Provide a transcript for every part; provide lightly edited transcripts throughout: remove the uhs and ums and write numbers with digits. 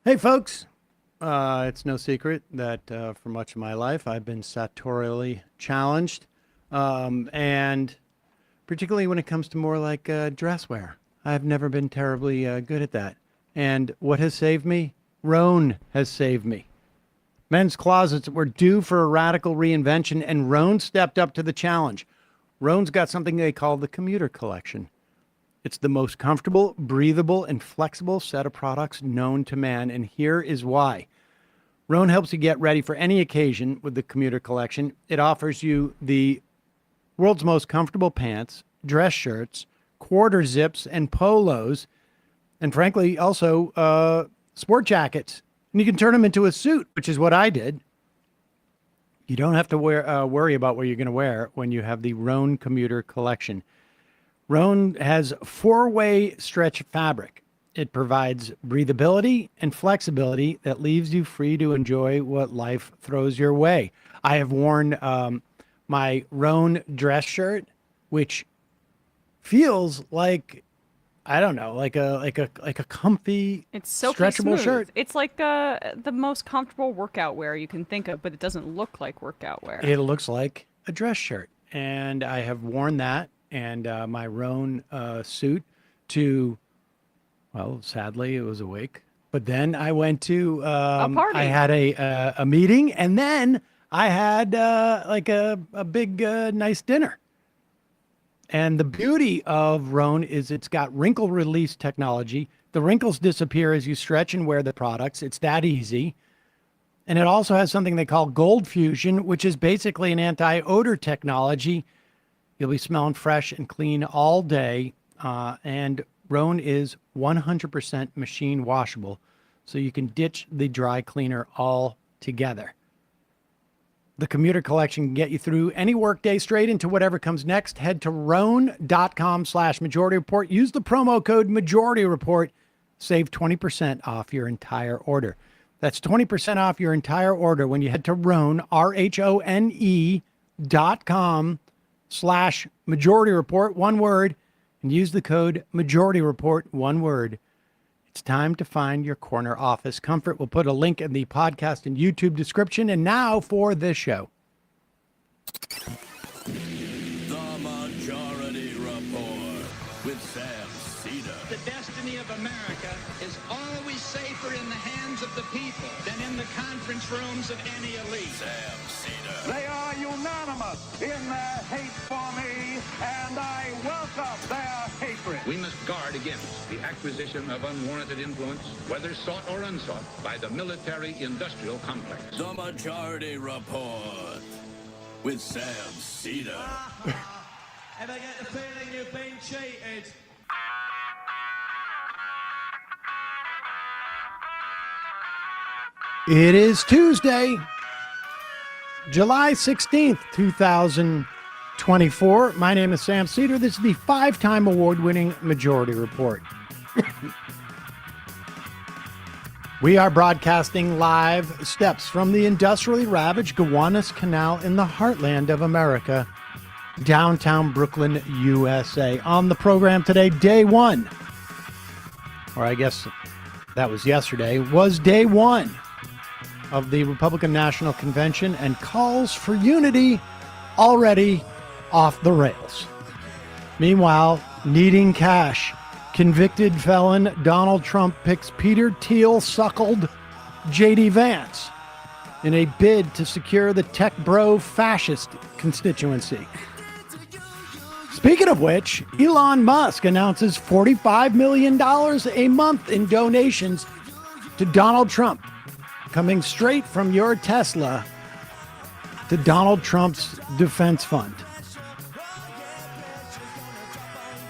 Hey, folks. It's no secret that for much of my life I've been sartorially challenged, and particularly when it comes to more like dress wear. I've never been terribly good at that. And what has saved me? Roan has saved me. Men's closets were due for a radical reinvention, and Roan stepped up to the challenge. Roan's got something they call the commuter collection. It's the most comfortable, breathable, and flexible set of products known to man, and here is why. Roan helps you get ready for any occasion with the commuter collection. It offers you the world's most comfortable pants, dress shirts, quarter zips, and polos, and frankly, also sport jackets. And you can turn them into a suit, which is what I did. You don't have to worry about what you're going to wear when you have the Roan commuter collection. Roan has four-way stretch fabric. It provides breathability and flexibility that leaves you free to enjoy what life throws your way. I have worn my Roan dress shirt, which feels like, I don't know, like a comfy, It's silky stretchable smooth. shirt. It's like the most comfortable workout wear you can think of, but it doesn't look like workout wear. It looks like a dress shirt, and I have worn that and my Roan suit to, well, sadly, it was a wake. But then I went to A party. I had a meeting, and then I had like a big nice dinner. And the beauty of Roan is it's got wrinkle release technology. The wrinkles disappear as you stretch and wear the products. It's that easy. And it also has something they call Gold Fusion, which is basically an anti-odor technology. You'll be smelling fresh and clean all day. And Roan is 100% machine washable, so you can ditch the dry cleaner altogether. The commuter collection can get you through any workday straight into whatever comes next. Head to roan.com/majority report. Use the promo code majority report. Save 20% off your entire order. That's 20% off your entire order when you head to Roan, RHONE.com/majority report, one word, and use the code majority report, one word. It's time to find your corner office comfort. We'll put a link in the podcast and YouTube description. And now for this show. The Majority Report with Sam Seder. The destiny of America is always safer in the hands of the people than in the conference rooms of any elite. Sam Seder. They are unanimous in their hate for me, and I welcome their hatred. We must guard against the acquisition of unwarranted influence, whether sought or unsought, by the military-industrial complex. The Majority Report with Sam Seder. Ever get the feeling you've been cheated? It is Tuesday, July 16th, 2024. My name is Sam Seder. This is the five-time award-winning Majority Report. We are broadcasting live steps from the industrially ravaged Gowanus Canal in the heartland of America, downtown Brooklyn, USA. On the program today, day one, or I guess that was yesterday, was day one of the Republican National Convention, and calls for unity already off the rails. Meanwhile, needing cash, convicted felon Donald Trump picks Peter Thiel-suckled JD Vance in a bid to secure the tech bro fascist constituency. Speaking of which, Elon Musk announces $45 million a month in donations to Donald Trump, coming straight from your Tesla to Donald Trump's defense fund.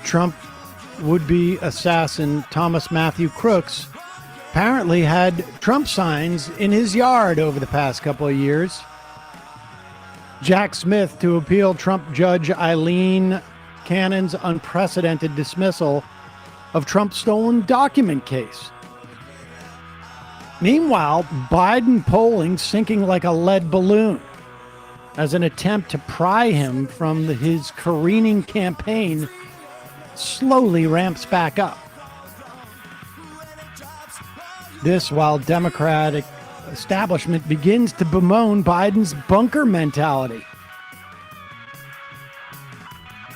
Trump would-be assassin Thomas Matthew Crooks apparently had Trump signs in his yard over the past couple of years. Jack Smith to appeal Trump Judge Eileen Cannon's unprecedented dismissal of Trump's stolen document case. Meanwhile, Biden polling sinking like a lead balloon as an attempt to pry him from his careening campaign slowly ramps back up. This while Democratic establishment begins to bemoan Biden's bunker mentality.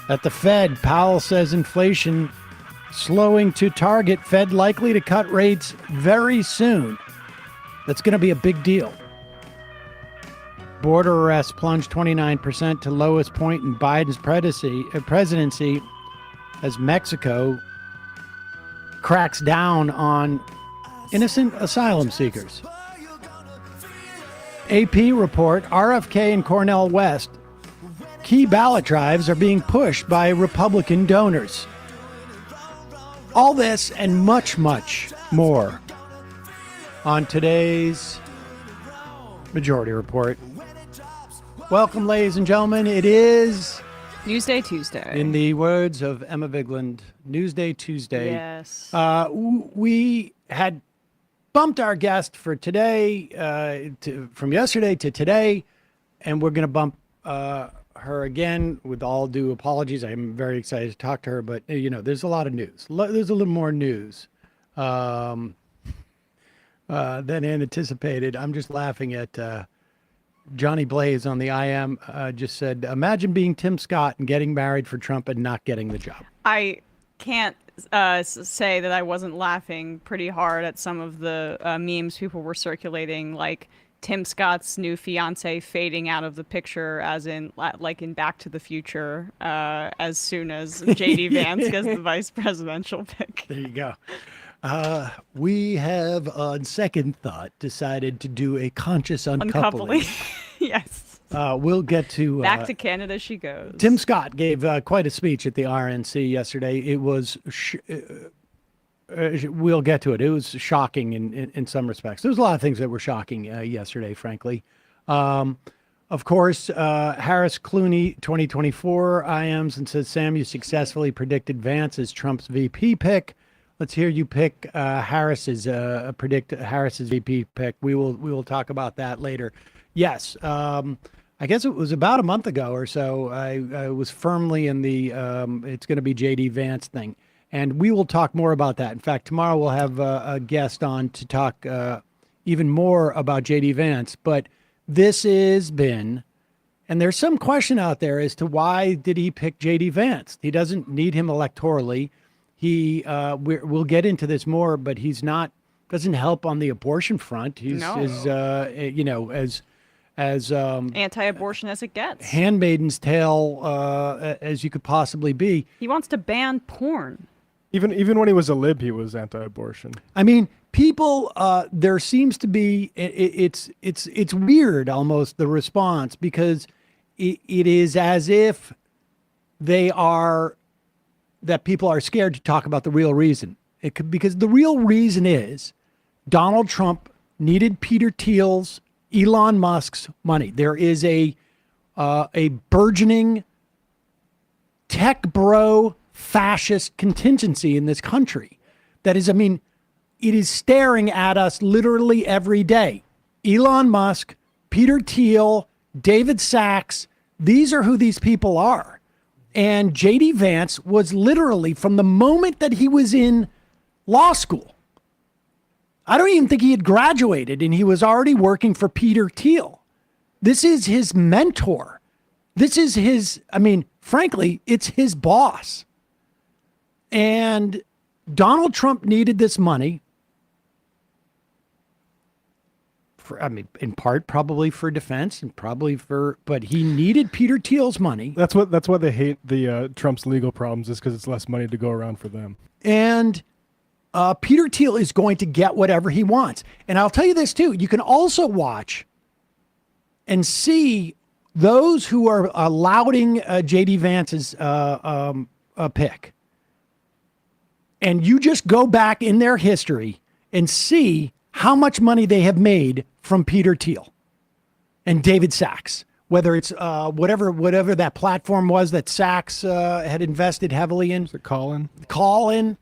At the Fed, Powell says inflation slowing to target. Fed likely to cut rates very soon. That's going to be a big deal. Border arrests plunged 29% to lowest point in Biden's presidency as Mexico cracks down on innocent asylum seekers. AP report, RFK and Cornel West, key ballot drives are being pushed by Republican donors. All this and much, much more on today's Majority Report. Welcome, ladies and gentlemen. It is Newsday Tuesday. in the words of Emma Vigland, Newsday Tuesday. Yes. We had bumped our guest for today, from yesterday to today, and we're going to bump her again with all due apologies. I'm very excited to talk to her, but, there's a lot of news. There's a little more news than anticipated. I'm just laughing at Johnny Blaze on the IM just said, imagine being Tim Scott and getting married for Trump and not getting the job. I can't say that I wasn't laughing pretty hard at some of the memes people were circulating, like Tim Scott's new fiance fading out of the picture, as in like in Back to the Future, as soon as JD Vance gets the vice presidential pick. There you go. We have, on second thought, decided to do a conscious uncoupling. Yes. We'll get to... Back to Canada she goes. Tim Scott gave quite a speech at the RNC yesterday. It was... we'll get to it. It was shocking in some respects. There was a lot of things that were shocking yesterday, frankly. Of course, Harris Clooney 2024 IMs and says, Sam, you successfully predicted Vance as Trump's VP pick. Let's hear you pick Harris's VP pick. We will talk about that later. Yes, I guess it was about a month ago or so. I was firmly in the it's going to be JD Vance thing, and we will talk more about that. In fact, tomorrow we'll have a guest on to talk even more about JD Vance. But this has been, and there's some question out there as to why did he pick JD Vance? He doesn't need him electorally. He we'll get into this more, but doesn't help on the abortion front. He's as anti-abortion as it gets. Handmaiden's Tale as you could possibly be. He wants to ban porn. Even when he was a lib, he was anti-abortion. I mean, people. There seems to be it's weird almost the response, because it is as if that people are scared to talk about the real reason. Because the real reason is Donald Trump needed Peter Thiel's, Elon Musk's money. There is a burgeoning tech bro fascist contingency in this country that is, it is staring at us literally every day. Elon Musk, Peter Thiel, David Sachs, these are who these people are. And JD Vance was literally, from the moment that he was in law school, I don't even think he had graduated, and he was already working for Peter Thiel. This is his mentor. This is his, frankly, it's his boss. And Donald Trump needed this money. In part probably for defense, and probably but he needed Peter Thiel's money. That's why they hate the Trump's legal problems, is because it's less money to go around for them. And Peter Thiel is going to get whatever he wants. And I'll tell you this too: you can also watch and see those who are lauding JD Vance's pick, and you just go back in their history and see how much money they have made from Peter Thiel and David Sachs, whether it's whatever that platform was that Sachs had invested heavily in. Is it Colin?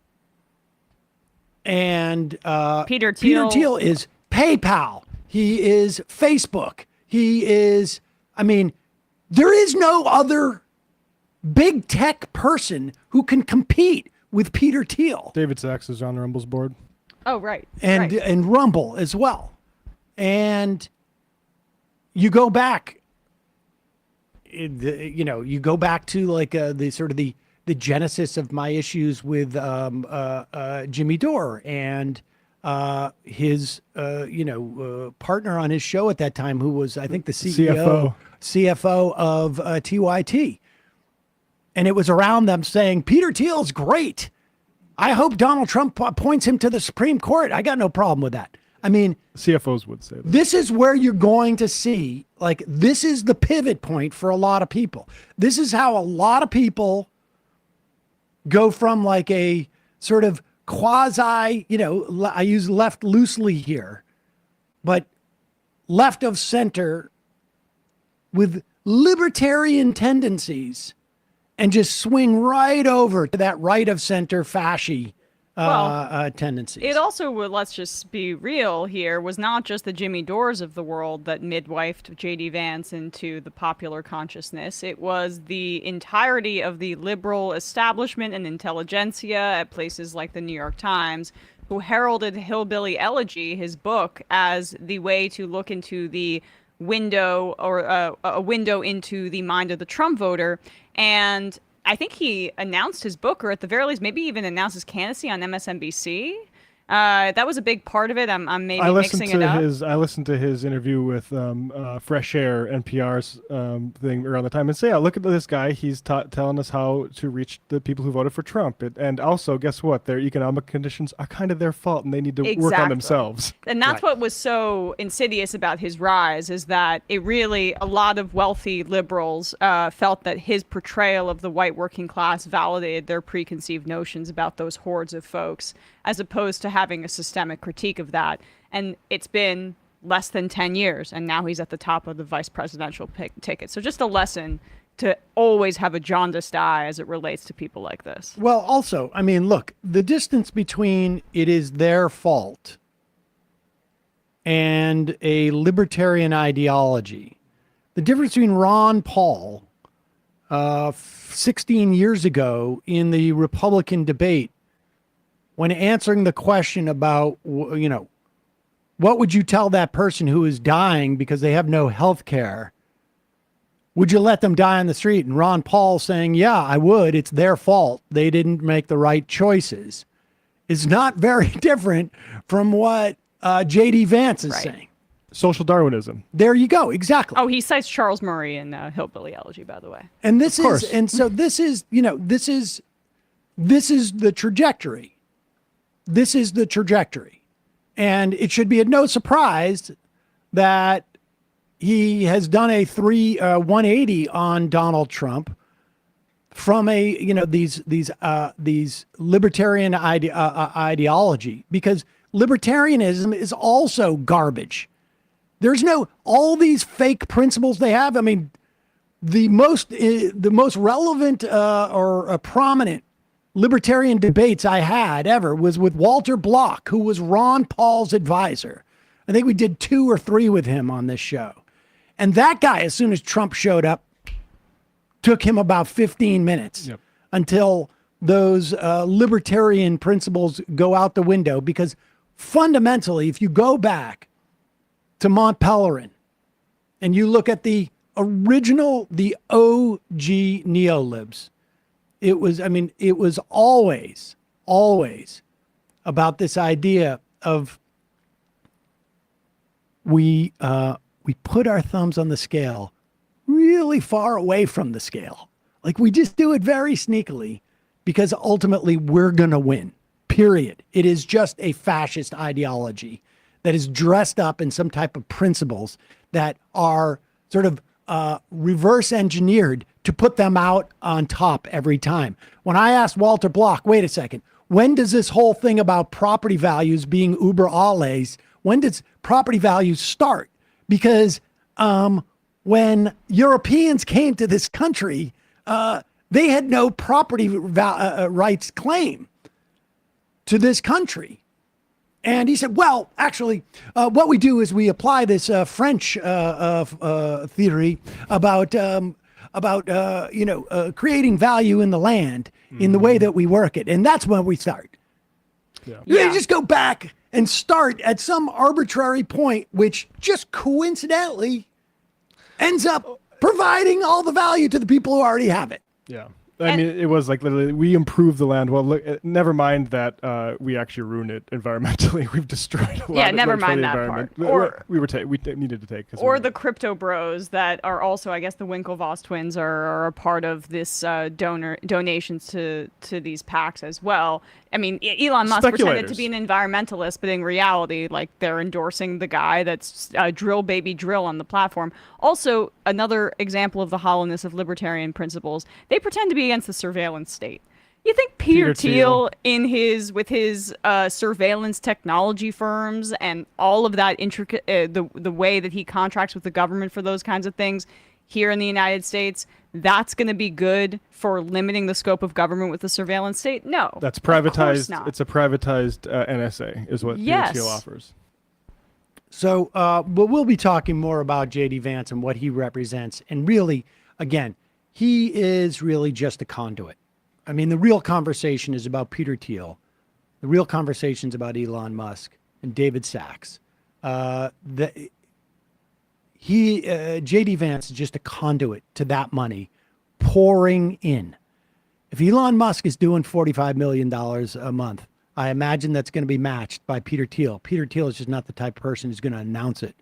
And Peter Thiel is PayPal. He is Facebook. He is, there is no other big tech person who can compete with Peter Thiel. David Sachs is on Rumble's board. Oh, right. and right. and Rumble as well. And you go back, you go back to like the sort of the genesis of my issues with Jimmy Dore and his partner on his show at that time, who was, I think, the CFO of TYT. And it was around them saying, Peter Thiel's great. I hope Donald Trump appoints him to the Supreme Court. I got no problem with that. I mean, CFOs would say that. This is where you're going to see, like, this is the pivot point for a lot of people. This is how a lot of people go from like a sort of quasi, I use left loosely here, but left of center with libertarian tendencies and just swing right over to that right of center fasci tendencies. It also, let's just be real here, was not just the Jimmy Dores of the world that midwifed JD Vance into the popular consciousness. It was the entirety of the liberal establishment and intelligentsia at places like the New York Times, who heralded Hillbilly Elegy, his book, as the way to look into the window, or a window into the mind of the Trump voter. And I think he announced his book, or at the very least, maybe even announced his candidacy on MSNBC. That was a big part of it. I'm maybe mixing it up. I listened to his interview with Fresh Air, NPR's thing around the time, and say, look at this guy. He's telling us how to reach the people who voted for Trump. And also, guess what? Their economic conditions are kind of their fault, and they need to work on themselves. And that's what was so insidious about his rise, is that it really, a lot of wealthy liberals felt that his portrayal of the white working class validated their preconceived notions about those hordes of folks, as opposed to having a systemic critique of that. And it's been less than 10 years, and now he's at the top of the vice presidential ticket. So just a lesson to always have a jaundiced eye as it relates to people like this. Well, also, I mean, look, the distance between it is their fault and a libertarian ideology, the difference between Ron Paul 16 years ago in the Republican debate, when answering the question about, what would you tell that person who is dying because they have no health care? Would you let them die on the street? And Ron Paul saying, yeah, I would. It's their fault. They didn't make the right choices. Is not very different from what JD Vance is saying. Social Darwinism. There you go. Exactly. Oh, he cites Charles Murray in Hillbilly Elegy, by the way. And this is, and so this is, this is the trajectory. This is the trajectory. And it should be no surprise that he has done a 180 on Donald Trump from these libertarian ideology, because libertarianism is also garbage. There's all these fake principles they have. I mean, the most relevant or prominent libertarian debates I had ever was with Walter Block, who was Ron Paul's advisor. I think we did 2 or 3 with him on this show. And that guy, as soon as Trump showed up, took him about 15 minutes until those libertarian principles go out the window. Because fundamentally, if you go back to Mont Pelerin and you look at the original, the OG neolibs, it was always about this idea of we put our thumbs on the scale really far away from the scale. Like, we just do it very sneakily because ultimately we're going to win, period. It is just a fascist ideology that is dressed up in some type of principles that are sort of reverse engineered to put them out on top every time. When I asked Walter Block, wait a second, when does this whole thing about property values being uber alles, when does property values start? Because when Europeans came to this country, they had no property rights claim to this country. And he said, well, actually, what we do is we apply this French theory about creating value in the land in the way that we work it. And that's when we start. You just go back and start at some arbitrary point, which just coincidentally ends up providing all the value to the people who already have it. Yeah. I mean, it was like literally, we improved the land. Well, look, never mind that we actually ruined it environmentally. We've destroyed a lot. Yeah, of, never like, for mind the that environment. part. Or we needed to take. 'Cause or the crypto bros that are also, I guess, the Winklevoss twins are a part of this donations to these PACs as well. I mean, Elon Musk pretended to be an environmentalist, but in reality, like, they're endorsing the guy that's drill baby drill on the platform. Also, another example of the hollowness of libertarian principles, they pretend to be against the surveillance state. You think Peter Thiel with his surveillance technology firms and all of that intricate, the way that he contracts with the government for those kinds of things here in the United States, that's going to be good for limiting the scope of government with the surveillance state? No. That's privatized. Of course not. It's a privatized NSA is what Peter Thiel offers. So, but we'll be talking more about JD Vance and what he represents. And really, again, he is really just a conduit. I mean, the real conversation is about Peter Thiel. The real conversation is about Elon Musk and David Sachs. JD Vance is just a conduit to that money pouring in. If Elon Musk is doing $45 million a month, I imagine that's going to be matched by Peter Thiel. Peter Thiel is just not the type of person who's going to announce it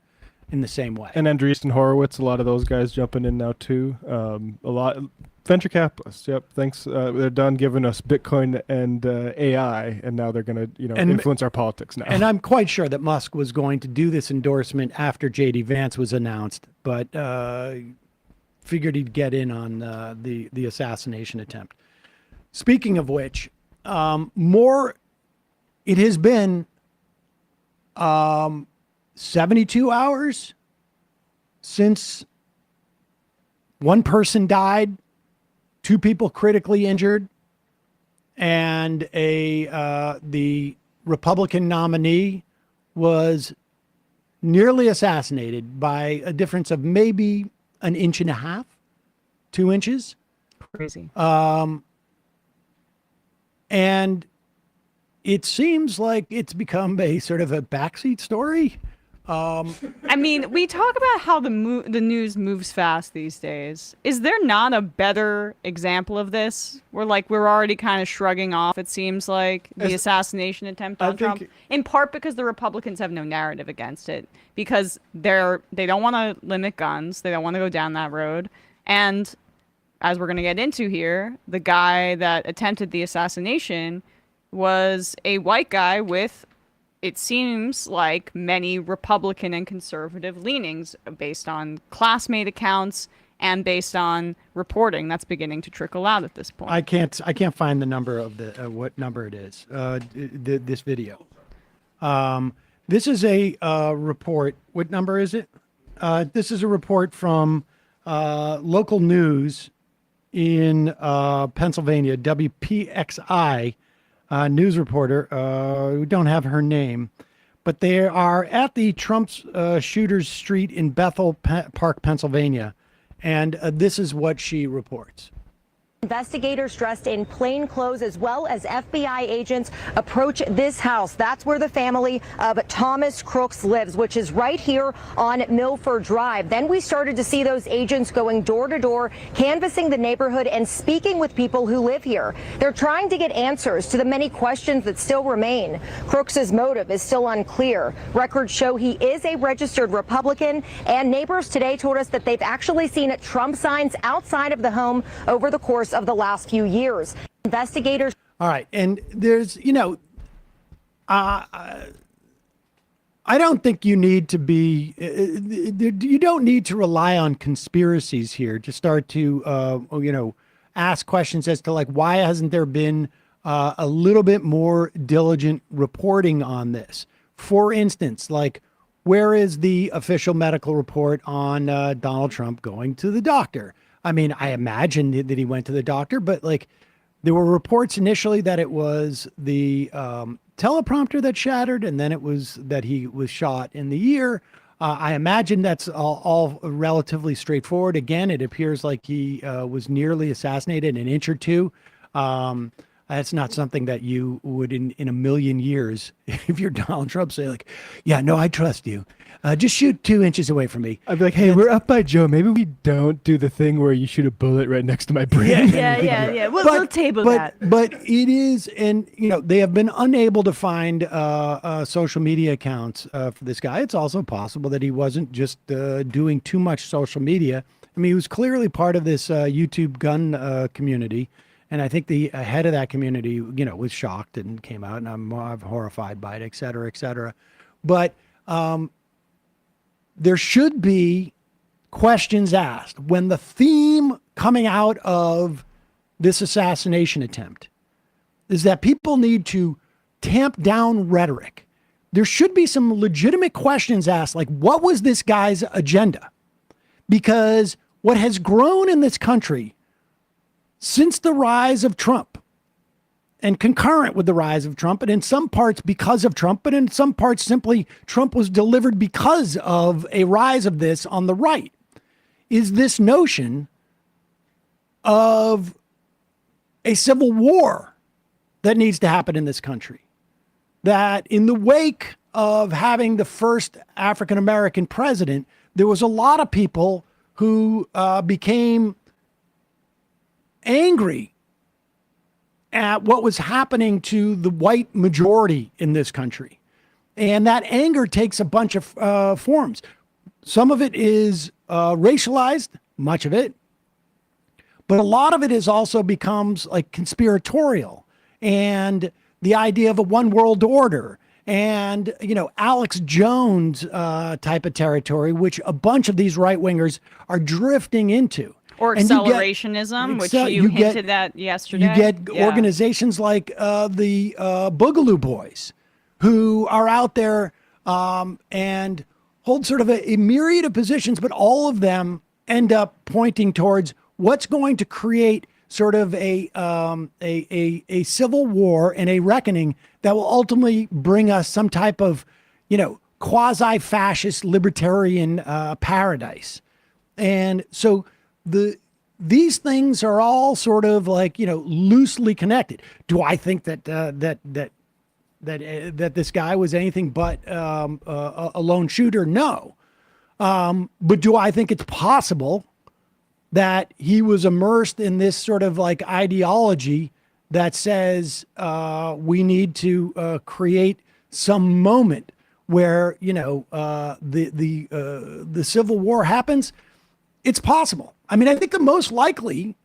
in the same way. And Andreessen Horowitz, a lot of those guys jumping in now too. A lot venture capitalists. Yep. Thanks. They're done giving us Bitcoin and AI, and now they're going to influence our politics now. And I'm quite sure that Musk was going to do this endorsement after JD Vance was announced, but figured he'd get in on the assassination attempt. Speaking of which, it has been 72 hours since one person died, 2 people critically injured, and the Republican nominee was nearly assassinated by a difference of maybe 1.5 inches, 2 inches. Crazy. And it seems like it's become a sort of a backseat story. I mean, we talk about how the news moves fast these days. Is there not a better example of this? We're already kind of shrugging off, it seems like, the assassination attempt on Trump. In part because the Republicans have no narrative against it. Because they don't want to limit guns. They don't want to go down that road. And as we're going to get into here, the guy that attempted the assassination was a white guy with, it seems like, many Republican and conservative leanings based on classmate accounts and based on reporting that's beginning to trickle out at this point. I can't find the number of the what number it is. This video. This is a report. What number is it? This is a report from local news in Pennsylvania, WPXI. News reporter, we don't have her name, but they are at the Trump's Shooters Street in Bethel Park, Pennsylvania. And this is what she reports. Investigators dressed in plain clothes as well as FBI agents approach this house. That's where the family of Thomas Crooks lives, which is right here on Milford Drive. Then we started to see those agents going door to door, canvassing the neighborhood and speaking with people who live here. They're trying to get answers to the many questions that still remain. Crooks's motive is still unclear. Records show he is a registered Republican, and neighbors today told us that they've actually seen Trump signs outside of the home over the course of the last few years. Investigators. All right. And there's, I don't think you need to be, you don't need to rely on conspiracies here to start to, ask questions as to why hasn't there been a little bit more diligent reporting on this? For instance, where is the official medical report on Donald Trump going to the doctor? I mean, I imagine that he went to the doctor, but there were reports initially that it was the teleprompter that shattered, and then it was that he was shot in the ear. I imagine that's all relatively straightforward. Again, it appears like he was nearly assassinated an inch or two That's not something that you would in a million years, if you're Donald Trump, say like, yeah, no, I trust you. Just shoot 2 inches away from me. I'd be like, hey, we're up by Joe. Maybe we don't do the thing where you shoot a bullet right next to my brain. Yeah. We'll table that. But it is, and they have been unable to find social media accounts for this guy. It's also possible that he wasn't just doing too much social media. I mean, he was clearly part of this YouTube gun community. And I think the head of that community, was shocked and came out, and I'm horrified by it, et cetera, et cetera. But there should be questions asked when the theme coming out of this assassination attempt is that people need to tamp down rhetoric. There should be some legitimate questions asked, like, what was this guy's agenda? Because what has grown in this country since the rise of Trump, and concurrent with the rise of Trump, and in some parts because of Trump, but in some parts simply Trump was delivered because of a rise of this on the right, is this notion of a civil war that needs to happen in this country. That in the wake of having the first African-American president, there was a lot of people who became angry at what was happening to the white majority in this country. And that anger takes a bunch of forms. Some of it is racialized, much of it, but a lot of it is also becomes like conspiratorial, and the idea of a one world order, and, Alex Jones type of territory, which a bunch of these right wingers are drifting into. Or accelerationism, which you hinted at yesterday. You get organizations like the Boogaloo Boys, who are out there and hold sort of a myriad of positions, but all of them end up pointing towards what's going to create sort of a civil war and a reckoning that will ultimately bring us some type of, quasi-fascist libertarian paradise. And so these things are all sort of like, loosely connected. Do I think that this guy was anything but a lone shooter? No. But do I think it's possible that he was immersed in this sort of like ideology that says we need to create some moment where, the Civil War happens? It's possible. I mean, I think the most likely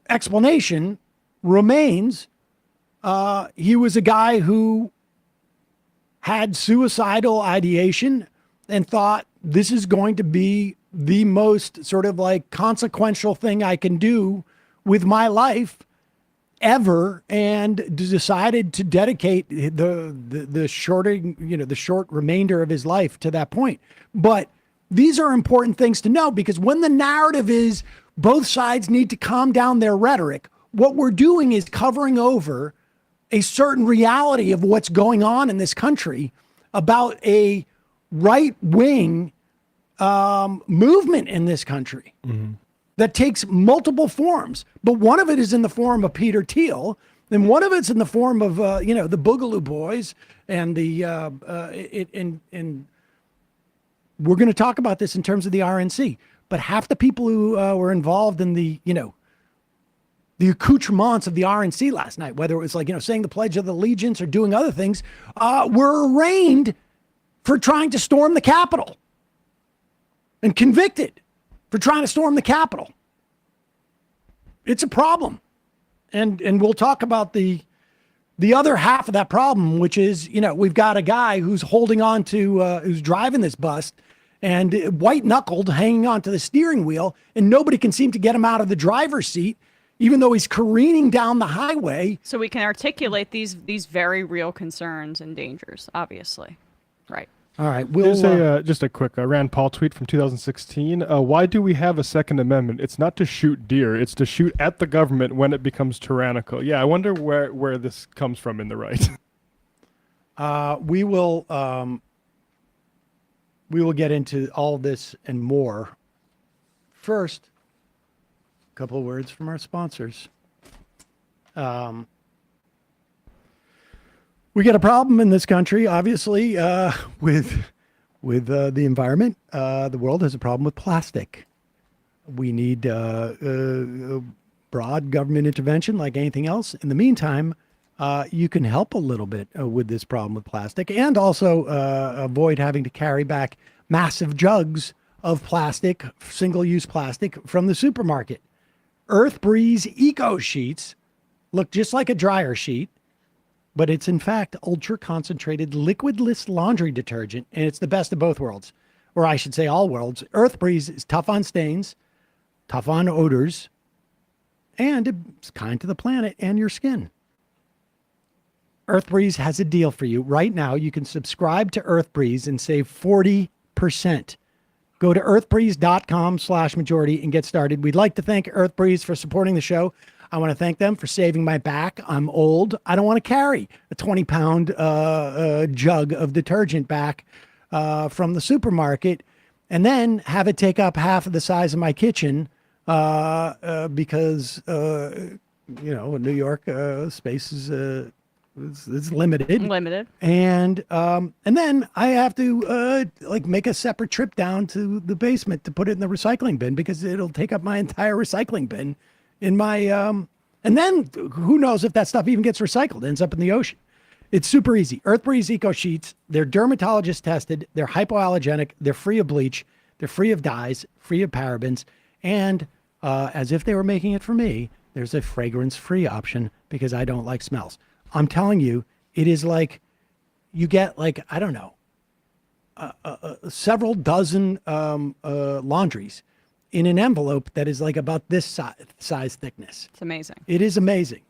explanation remains he was a guy who had suicidal ideation and thought this is going to be the most sort of like consequential thing I can do with my life ever, and decided to dedicate the short remainder of his life to that point. But these are important things to know, because when the narrative is both sides need to calm down their rhetoric, what we're doing is covering over a certain reality of what's going on in this country about a right-wing movement in this country that takes multiple forms. But one of it is in the form of Peter Thiel, and one of it's in the form of, the Boogaloo Boys and and we're going to talk about this in terms of the RNC, but half the people who were involved in the accoutrements of the RNC last night, whether it was like, saying the Pledge of Allegiance or doing other things, were arraigned for trying to storm the Capitol and convicted for trying to storm the Capitol. It's a problem. And we'll talk about the other half of that problem, which is, we've got a guy who's holding on to, who's driving this bus and white knuckled hanging onto the steering wheel, and nobody can seem to get him out of the driver's seat, even though he's careening down the highway. So we can articulate these very real concerns and dangers, obviously. Right. All right. Just a quick Rand Paul tweet from 2016. Why do we have a Second Amendment? It's not to shoot deer. It's to shoot at the government when it becomes tyrannical. Yeah, I wonder where this comes from in the right. We will get into all this and more. First, a couple of words from our sponsors. We got a problem in this country, obviously, with the environment. The world has a problem with plastic. We need broad government intervention like anything else. In the meantime, you can help a little bit with this problem with plastic, and also avoid having to carry back massive jugs of plastic, single-use plastic from the supermarket. Earth Breeze Eco Sheets look just like a dryer sheet, but it's in fact ultra-concentrated liquidless laundry detergent, and it's the best of both worlds, or I should say all worlds. Earth Breeze is tough on stains, tough on odors, and it's kind to the planet and your skin. Earth Breeze has a deal for you. Right now, you can subscribe to Earth Breeze and save 40%. Go to earthbreeze.com/majority and get started. We'd like to thank Earth Breeze for supporting the show. I want to thank them for saving my back. I'm old. I don't want to carry a 20-pound jug of detergent back from the supermarket and then have it take up half of the size of my kitchen because, New York space is limited. Limited. And then I have to make a separate trip down to the basement to put it in the recycling bin because it'll take up my entire recycling bin in my and then who knows if that stuff even gets recycled, ends up in the ocean. It's super easy. Earth Breeze Eco Sheets, they're dermatologist tested, they're hypoallergenic, they're free of bleach, they're free of dyes, free of parabens, and as if they were making it for me, there's a fragrance-free option because I don't like smells. I'm telling you, it is like you get several dozen laundries in an envelope that is like about this size thickness. It's amazing. It is amazing.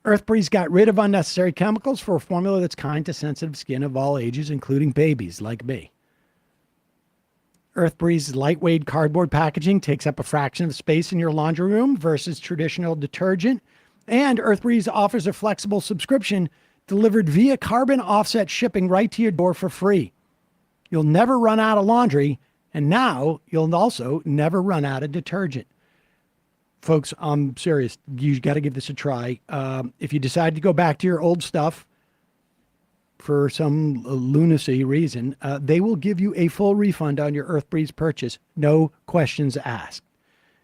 Earth Breeze got rid of unnecessary chemicals for a formula that's kind to sensitive skin of all ages, including babies like me. Earth Breeze's lightweight cardboard packaging takes up a fraction of space in your laundry room versus traditional detergent. And Earth Breeze offers a flexible subscription delivered via carbon offset shipping right to your door for free. You'll never run out of laundry, and now you'll also never run out of detergent. Folks, I'm serious. You got to give this a try. If you decide to go back to your old stuff for some lunacy reason, they will give you a full refund on your Earth Breeze purchase. No questions asked.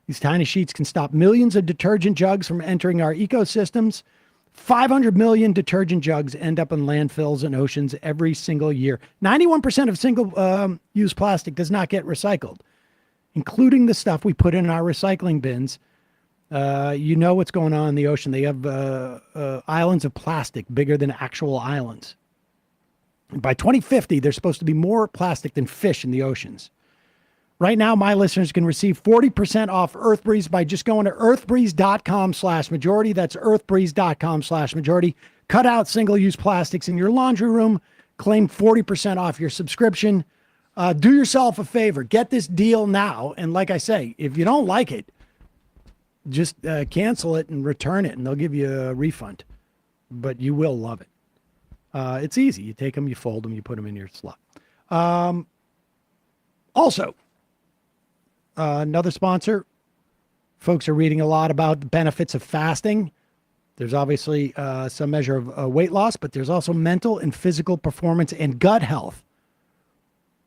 These tiny sheets can stop millions of detergent jugs from entering our ecosystems. 500 million detergent jugs end up in landfills and oceans every single year. 91% of single-use plastic does not get recycled, including the stuff we put in our recycling bins. You know what's going on in the ocean. They have islands of plastic bigger than actual islands. And by 2050, there's supposed to be more plastic than fish in the oceans. Right now, my listeners can receive 40% off Earth Breeze by just going to earthbreeze.com/majority. That's earthbreeze.com/majority. Cut out single-use plastics in your laundry room. Claim 40% off your subscription. Do yourself a favor. Get this deal now. And like I say, if you don't like it, just cancel it and return it, and they'll give you a refund. But you will love it. It's easy. You take them, you fold them, you put them in your slot. Also, another sponsor, folks are reading a lot about the benefits of fasting. There's obviously some measure of weight loss, but there's also mental and physical performance and gut health.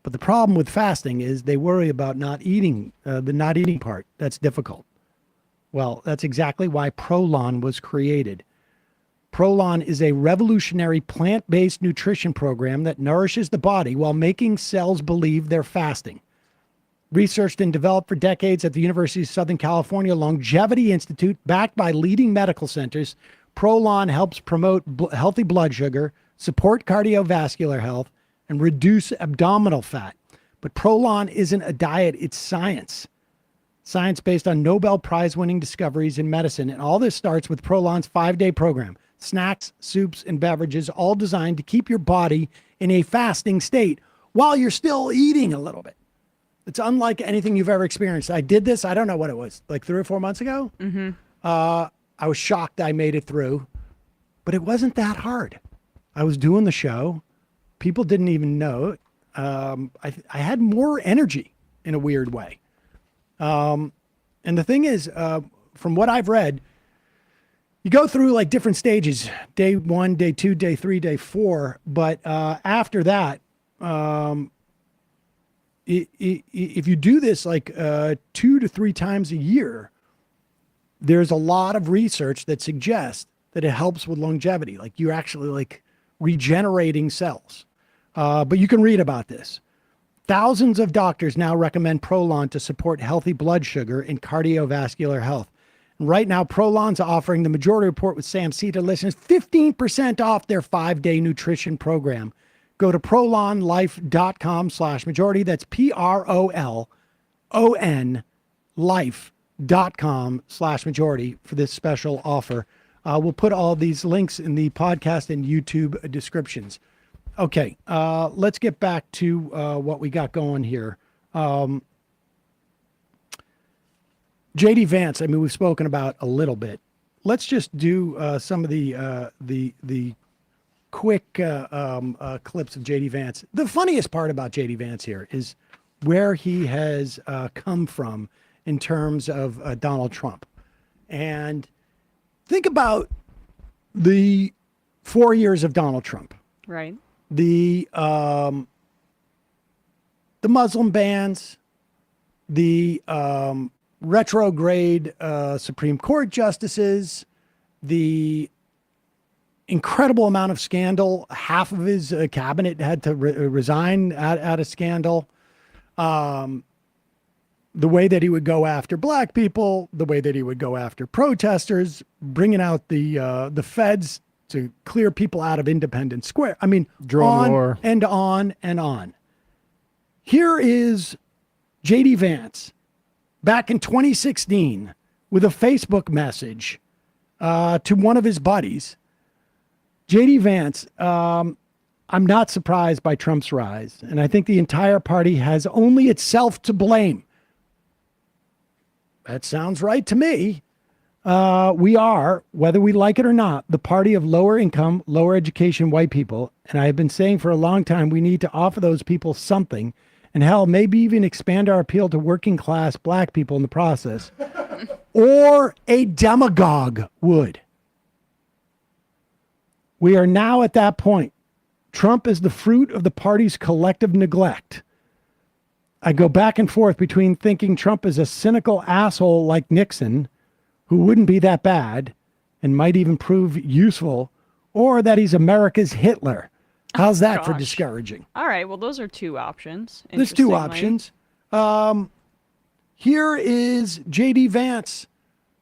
But the problem with fasting is they worry about not eating, the not eating part. That's difficult. Well, that's exactly why Prolon was created. Prolon is a revolutionary plant-based nutrition program that nourishes the body while making cells believe they're fasting. Researched and developed for decades at the University of Southern California Longevity Institute, backed by leading medical centers, Prolon helps promote healthy blood sugar, support cardiovascular health, and reduce abdominal fat. But Prolon isn't a diet, it's science. Science based on Nobel Prize-winning discoveries in medicine. And all this starts with Prolon's 5-day program. Snacks, soups, and beverages, all designed to keep your body in a fasting state while you're still eating a little bit. It's unlike anything you've ever experienced. I did this, I don't know what it was, like 3 or 4 months ago. Mm-hmm. I was shocked I made it through, but it wasn't that hard. I was doing the show. People didn't even know it. I had more energy in a weird way. And the thing is, from what I've read, you go through like different stages, day 1, day 2, day 3, day 4. But after that, if you do this like 2 to 3 times a year, there's a lot of research that suggests that it helps with longevity. Like you're actually like regenerating cells. But you can read about this. Thousands of doctors now recommend Prolon to support healthy blood sugar and cardiovascular health. And right now, Prolon's offering the Majority Report with Sam Seder listeners 15% off their 5-day nutrition program. Go to prolonlife.com/majority. That's PROLON life.com/majority for this special offer. We'll put all these links in the podcast and YouTube descriptions. Okay, let's get back to what we got going here. JD Vance, I mean, we've spoken about a little bit. Let's just do some of the quick clips of JD Vance. The funniest part about JD Vance here is where he has come from in terms of Donald Trump. And think about the 4 years of Donald Trump. Right. The Muslim bans, the retrograde Supreme Court justices, the incredible amount of scandal. Half of his cabinet had to resign out of scandal. The way that he would go after black people, the way that he would go after protesters, bringing out the feds to clear people out of Independence Square. I mean, Drone war. and on and on. Here is JD Vance back in 2016 with a Facebook message to one of his buddies. JD Vance, I'm not surprised by Trump's rise, and I think the entire party has only itself to blame. That sounds right to me. We are, whether we like it or not, the party of lower income, lower education white people. And I have been saying for a long time, we need to offer those people something, and hell, maybe even expand our appeal to working class black people in the process. Or a demagogue would. We are now at that point. Trump is the fruit of the party's collective neglect. I go back and forth between thinking Trump is a cynical asshole like Nixon, who wouldn't be that bad and might even prove useful, or that he's America's Hitler. How's that for discouraging? All right, well, those are two options. There's two options. Here is JD Vance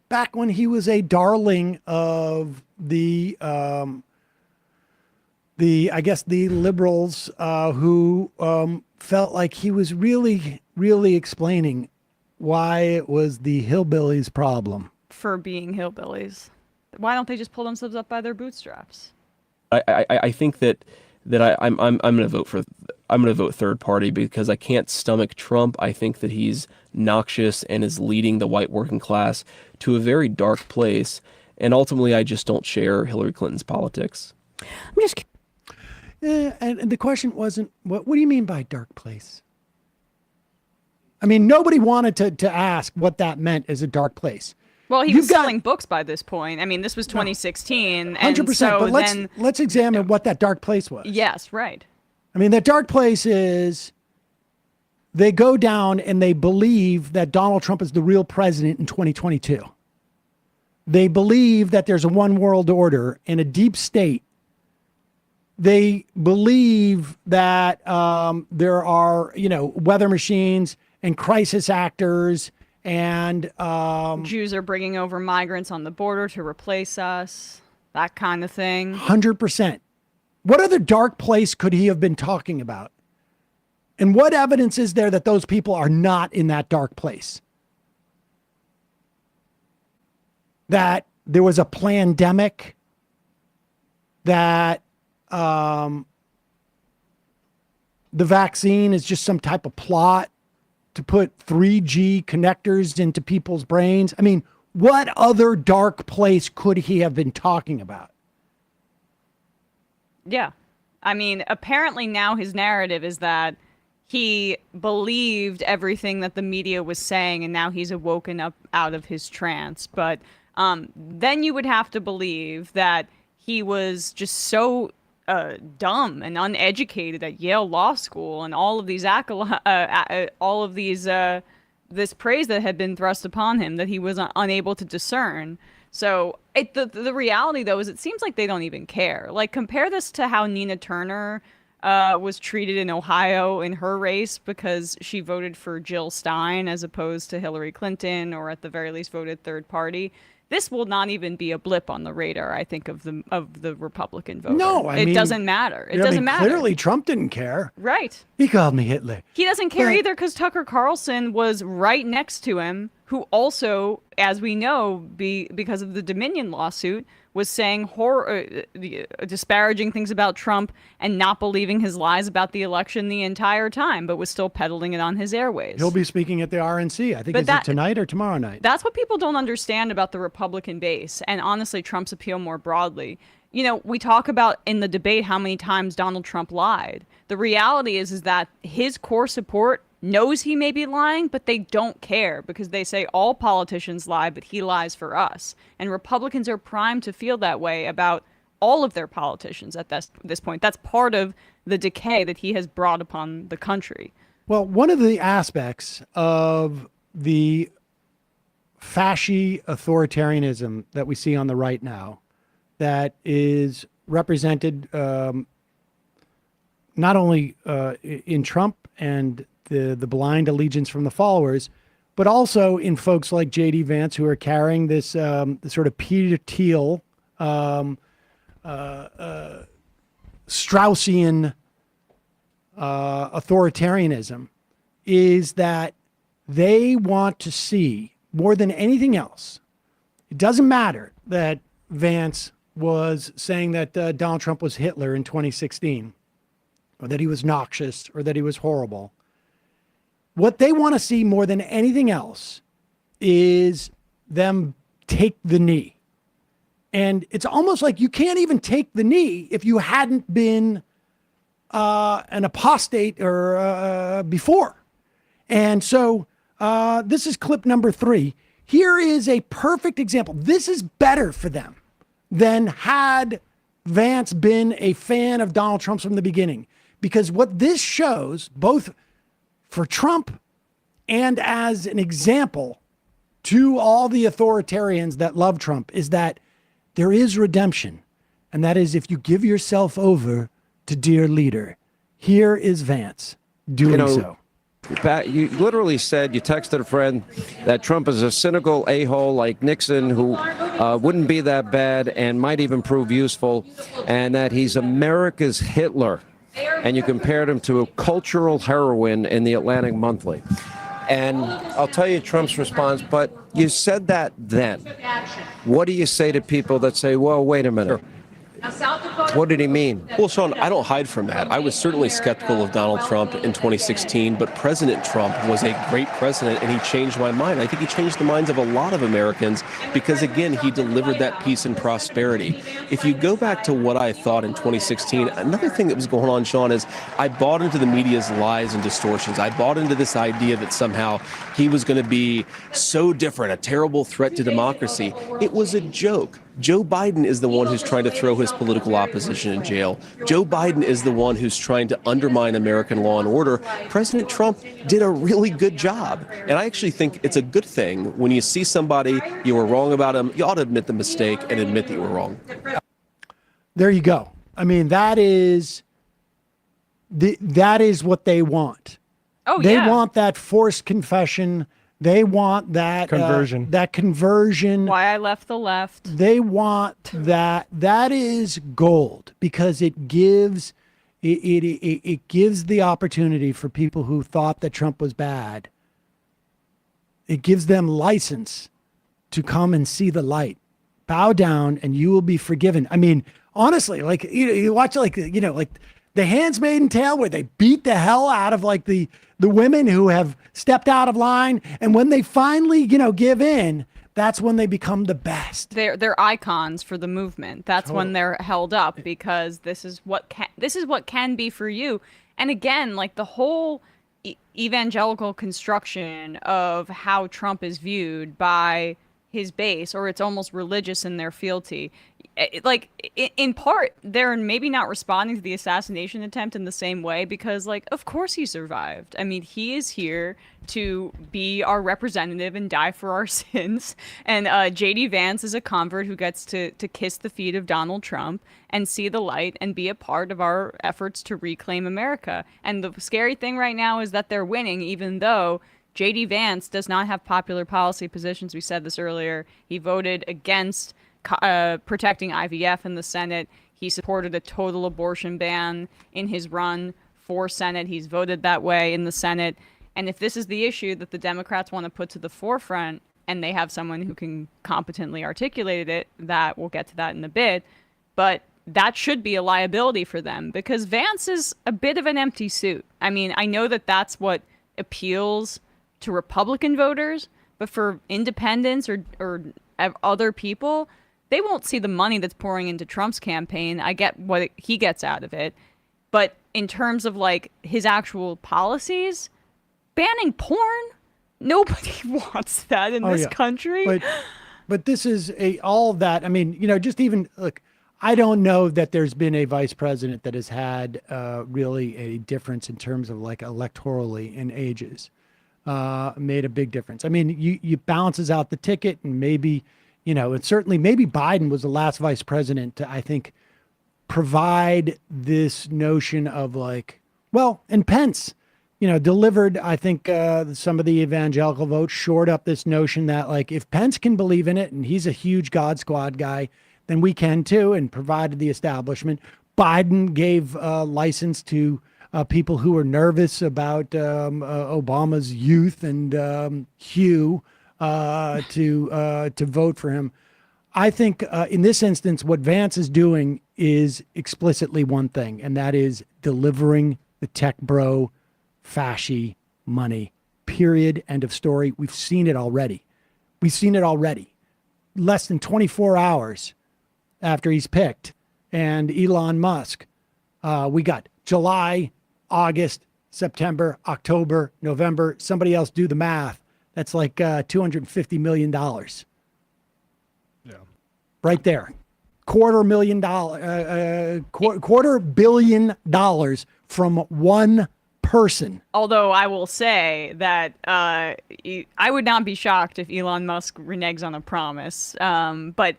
back when he was a darling of the I guess the liberals who felt like he was really explaining why it was the hillbillies' problem. For being hillbillies. Why don't they just pull themselves up by their bootstraps? I think that I'm going to vote third party because I can't stomach Trump. I think that he's noxious and is leading the white working class to a very dark place. And ultimately, I just don't share Hillary Clinton's politics. I'm just. And the question wasn't, what do you mean by dark place? I mean, nobody wanted to ask what that meant as a dark place. Well, he was selling books by this point. I mean, this was 2016. 100%. So but let's examine what that dark place was. Yes, right. I mean, that dark place is they go down and they believe that Donald Trump is the real president in 2022. They believe that there's a one world order and a deep state. They believe that there are, weather machines and crisis actors and Jews are bringing over migrants on the border to replace us, that kind of thing. 100%. What other dark place could he have been talking about? And what evidence is there that those people are not in that dark place? That there was a plandemic, that the vaccine is just some type of plot to put 3G connectors into people's brains. I mean, what other dark place could he have been talking about? Yeah. I mean, apparently now his narrative is that he believed everything that the media was saying, and now he's awoken up out of his trance. But then you would have to believe that he was just so dumb and uneducated at Yale Law School, and all of these this praise that had been thrust upon him that he was unable to discern. So the reality, though, is it seems like they don't even care. Like, compare this to how Nina Turner was treated in Ohio in her race because she voted for Jill Stein as opposed to Hillary Clinton, or at the very least voted third party. This will not even be a blip on the radar, I think, of the Republican voter. No, I mean, it doesn't matter. It doesn't matter. Clearly, Trump didn't care. Right. He called me Hitler. He doesn't care either, because Tucker Carlson was right next to him, who also, as we know, because of the Dominion lawsuit, was saying disparaging things about Trump and not believing his lies about the election the entire time, but was still peddling it on his airwaves. He'll be speaking at the RNC. I think it's tonight or tomorrow night. That's what people don't understand about the Republican base, and honestly, Trump's appeal more broadly. You know, we talk about in the debate how many times Donald Trump lied. The reality is that his core support knows he may be lying, but they don't care, because they say all politicians lie, but he lies for us. And Republicans are primed to feel that way about all of their politicians at this point. That's part of the decay that he has brought upon the country. Well, one of the aspects of the fasci authoritarianism that we see on the right now, that is represented not only in Trump and the blind allegiance from the followers, but also in folks like JD Vance, who are carrying this sort of Peter Thiel, Straussian authoritarianism, is that they want to see more than anything else. It doesn't matter that Vance was saying that Donald Trump was Hitler in 2016, or that he was noxious, or that he was horrible. What they want to see more than anything else is them take the knee. And it's almost like you can't even take the knee if you hadn't been an apostate or before. And so this is clip number 3. Here is a perfect example. This is better for them than had Vance been a fan of Donald Trump from the beginning. Because what this shows, both for Trump and as an example to all the authoritarians that love Trump, is that there is redemption. And that is if you give yourself over to dear leader. Here is Vance doing so. Pat, you literally said, you texted a friend, that Trump is a cynical a-hole like Nixon who wouldn't be that bad and might even prove useful, and that he's America's Hitler. And you compared him to a cultural heroine in the Atlantic Monthly. And I'll tell you Trump's response, but you said that then. What do you say to people that say, well, wait a minute? Sure. What did he mean? Well, Sean, I don't hide from that. I was certainly skeptical of Donald Trump in 2016, but President Trump was a great president, and he changed my mind. I think he changed the minds of a lot of Americans because, again, he delivered that peace and prosperity. If you go back to what I thought in 2016, another thing that was going on, Sean, is I bought into the media's lies and distortions. I bought into this idea that somehow he was going to be so different, a terrible threat to democracy. It was a joke. Joe Biden is the one who's trying to throw his political opposition in jail. Joe Biden is the one who's trying to undermine American law and order. President Trump did a really good job. And I actually think it's a good thing when you see somebody, you were wrong about him, you ought to admit the mistake and admit that you were wrong. There you go. I mean, that is what they want. Oh, they want that forced confession. They want that conversion. Why I left the left. They want that. That is gold, because it gives it gives the opportunity for people who thought that Trump was bad. It gives them license to come and see the light. Bow down and you will be forgiven. I mean, honestly, like you watch like The Handmaid's Tale, where they beat the hell out of like the women who have stepped out of line, and when they finally give in, that's when they become the best. They're icons for the movement. That's when they're held up, because this is what can be for you. And again, like the whole evangelical construction of how Trump is viewed by his base, or it's almost religious in their fealty. In part, they're maybe not responding to the assassination attempt in the same way because, like, of course he survived. I mean, he is here to be our representative and die for our sins. And JD Vance is a convert who gets to kiss the feet of Donald Trump and see the light and be a part of our efforts to reclaim America. And the scary thing right now is that they're winning, even though JD Vance does not have popular policy positions. We said this earlier. He voted against protecting IVF in the Senate. He supported a total abortion ban in his run for Senate. He's voted that way in the Senate. And if this is the issue that the Democrats want to put to the forefront, and they have someone who can competently articulate it, that we'll get to that in a bit, but that should be a liability for them because Vance is a bit of an empty suit. I mean, I know that that's what appeals to Republican voters, but for independents or other people, they won't see the money that's pouring into Trump's campaign. I get what he gets out of it. But in terms of like his actual policies, banning porn, nobody wants that in this country. But this is all that. I mean, just even look, I don't know that there's been a vice president that has had really a difference in terms of like electorally in ages. Made a big difference. I mean, you balances out the ticket and maybe, and certainly maybe Biden was the last vice president to, I think, provide this notion of like, well, and Pence, delivered, I think, some of the evangelical votes shored up this notion that like, if Pence can believe in it and he's a huge God Squad guy, then we can too, and provided the establishment. Biden gave license to people who were nervous about Obama's youth and hue to vote for him. I think in this instance, what Vance is doing is explicitly one thing, and that is delivering the tech bro fasci money, period, end of story. We've seen it already. Less than 24 hours after he's picked and Elon Musk, we got July, August, September, October, November. Somebody else do the math. That's like $250 million. Yeah. Right there. $250 million from one person. Although I will say that I would not be shocked if Elon Musk reneges on a promise. But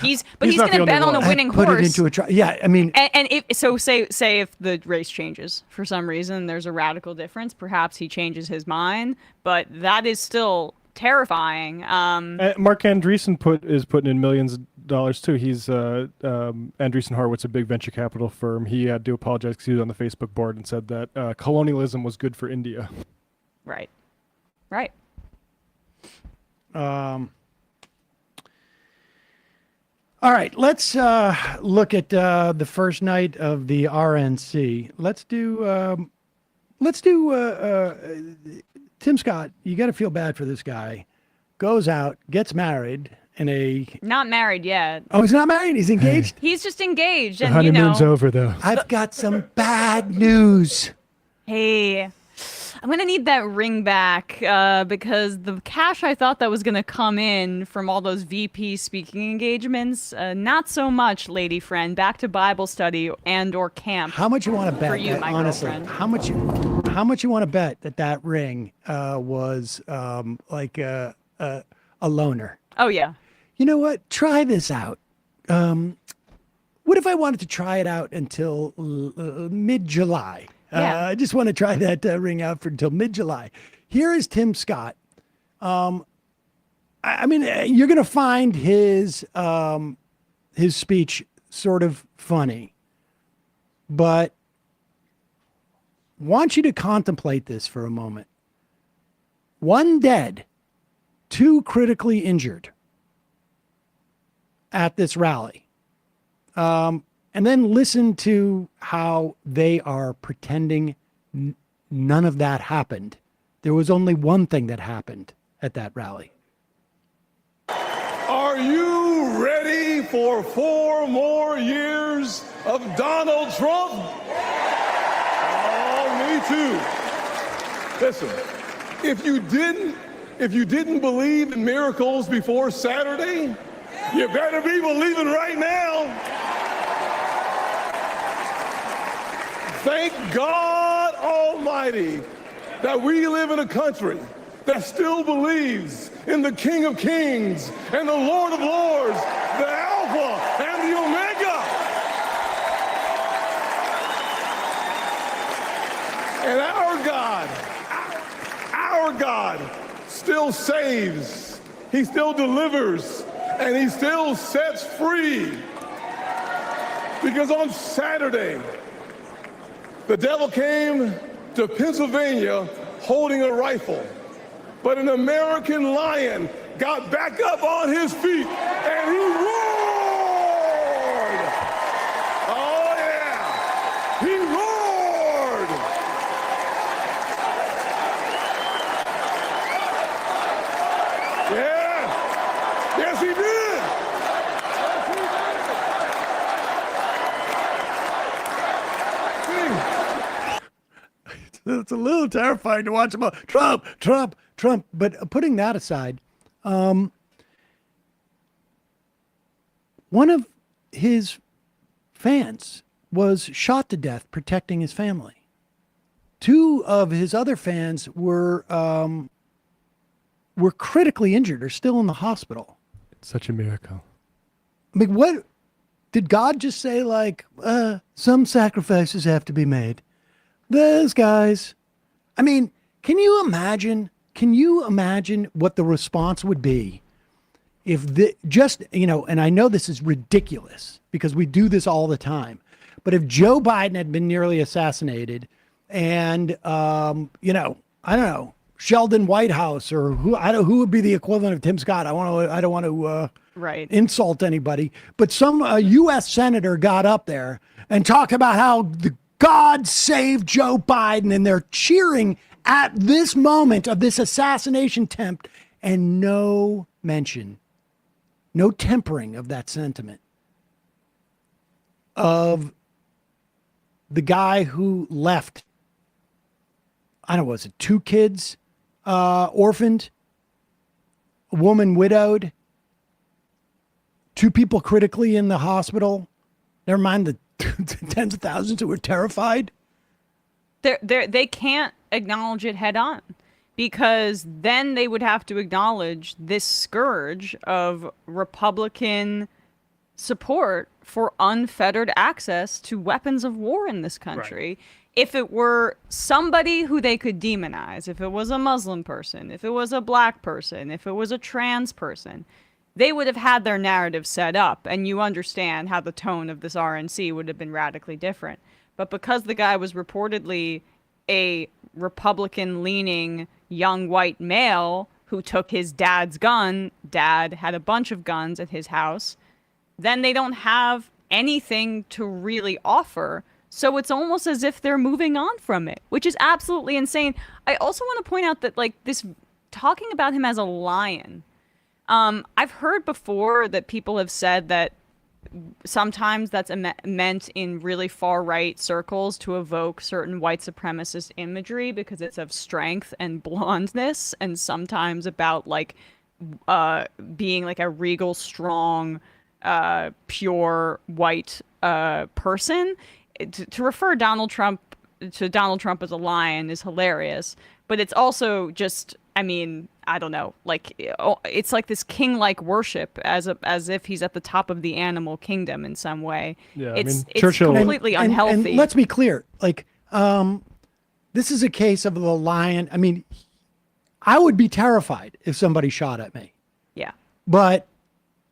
he's going to bet on a winning horse. Put it into a trial. Yeah, I mean, and if so, say if the race changes for some reason, there's a radical difference. Perhaps he changes his mind, but that is still terrifying. Mark Andreessen is putting in millions of dollars too. He's Andreessen Horowitz, a big venture capital firm. He had to apologize because he was on the Facebook board and said that colonialism was good for India. Right. All right, let's look at the first night of the RNC. Let's do Tim Scott. You got to feel bad for this guy. Goes out, gets married in a... Not married yet. Oh, he's not married? He's engaged? He's just engaged. The and honeymoon's over, though. I've got some bad news. Hey, I'm going to need that ring back because the cash I thought that was going to come in from all those VP speaking engagements, not so much, lady friend. Back to Bible study and or camp. How much you want to bet? For you, my honestly, girlfriend. How much you want to bet that ring was like a loaner? Oh, yeah. You know what? Try this out. What if I wanted to try it out until mid-July? Yeah. I just want to try that ring out until mid-July. Here is Tim Scott. I mean, you're going to find his speech sort of funny, but want you to contemplate this for a moment. 1 dead, 2 critically injured at this rally. And then listen to how they are pretending none of that happened. There was only one thing that happened at that rally. Are you ready for 4 more years of Donald Trump? Oh, me too. Listen, if you didn't believe in miracles before Saturday, you better be believing right now. Thank God Almighty that we live in a country that still believes in the King of Kings and the Lord of Lords, the Alpha and the Omega. And our God still saves, he still delivers, and he still sets free. Because on Saturday, the devil came to Pennsylvania holding a rifle, but an American lion got back up on his feet and he roared. Oh yeah, he roared. Yeah, yes he did. It's a little terrifying to watch him. Trump, Trump, Trump. But putting that aside, one of his fans was shot to death protecting his family. Two of his other fans were critically injured or still in the hospital. It's such a miracle. I mean, what did God just say? Like, some sacrifices have to be made. Those guys. I mean, can you imagine what the response would be if and I know this is ridiculous because we do this all the time, but if Joe Biden had been nearly assassinated and, I don't know, Sheldon Whitehouse or who would be the equivalent of Tim Scott? I don't want to right. insult anybody, but some U.S. senator got up there and talked about how God saved Joe Biden, and they're cheering at this moment of this assassination attempt, and no mention, no tempering of that sentiment of the guy who left, I don't know, was it 2 kids orphaned, a woman widowed, 2 people critically in the hospital, never mind the tens of thousands who were terrified. They can't acknowledge it head on because then they would have to acknowledge this scourge of Republican support for unfettered access to weapons of war in this country. Right. If it were somebody who they could demonize, if it was a Muslim person, if it was a black person, if it was a trans person, they would have had their narrative set up, and you understand how the tone of this RNC would have been radically different. But because the guy was reportedly a Republican-leaning young white male who took his dad's gun, dad had a bunch of guns at his house, then they don't have anything to really offer. So it's almost as if they're moving on from it, which is absolutely insane. I also want to point out that, like, this talking about him as a lion, I've heard before that people have said that sometimes that's meant in really far-right circles to evoke certain white supremacist imagery because it's of strength and blondness, and sometimes about, like, being like a regal, strong, pure white person. To refer Donald Trump as a lion is hilarious, but it's also just, I mean, I don't know, like, it's like this king-like worship as if he's at the top of the animal kingdom in some way. Yeah, it's Churchill completely unhealthy. And let's be clear, like, this is a case of the lion. I mean, I would be terrified if somebody shot at me. Yeah. But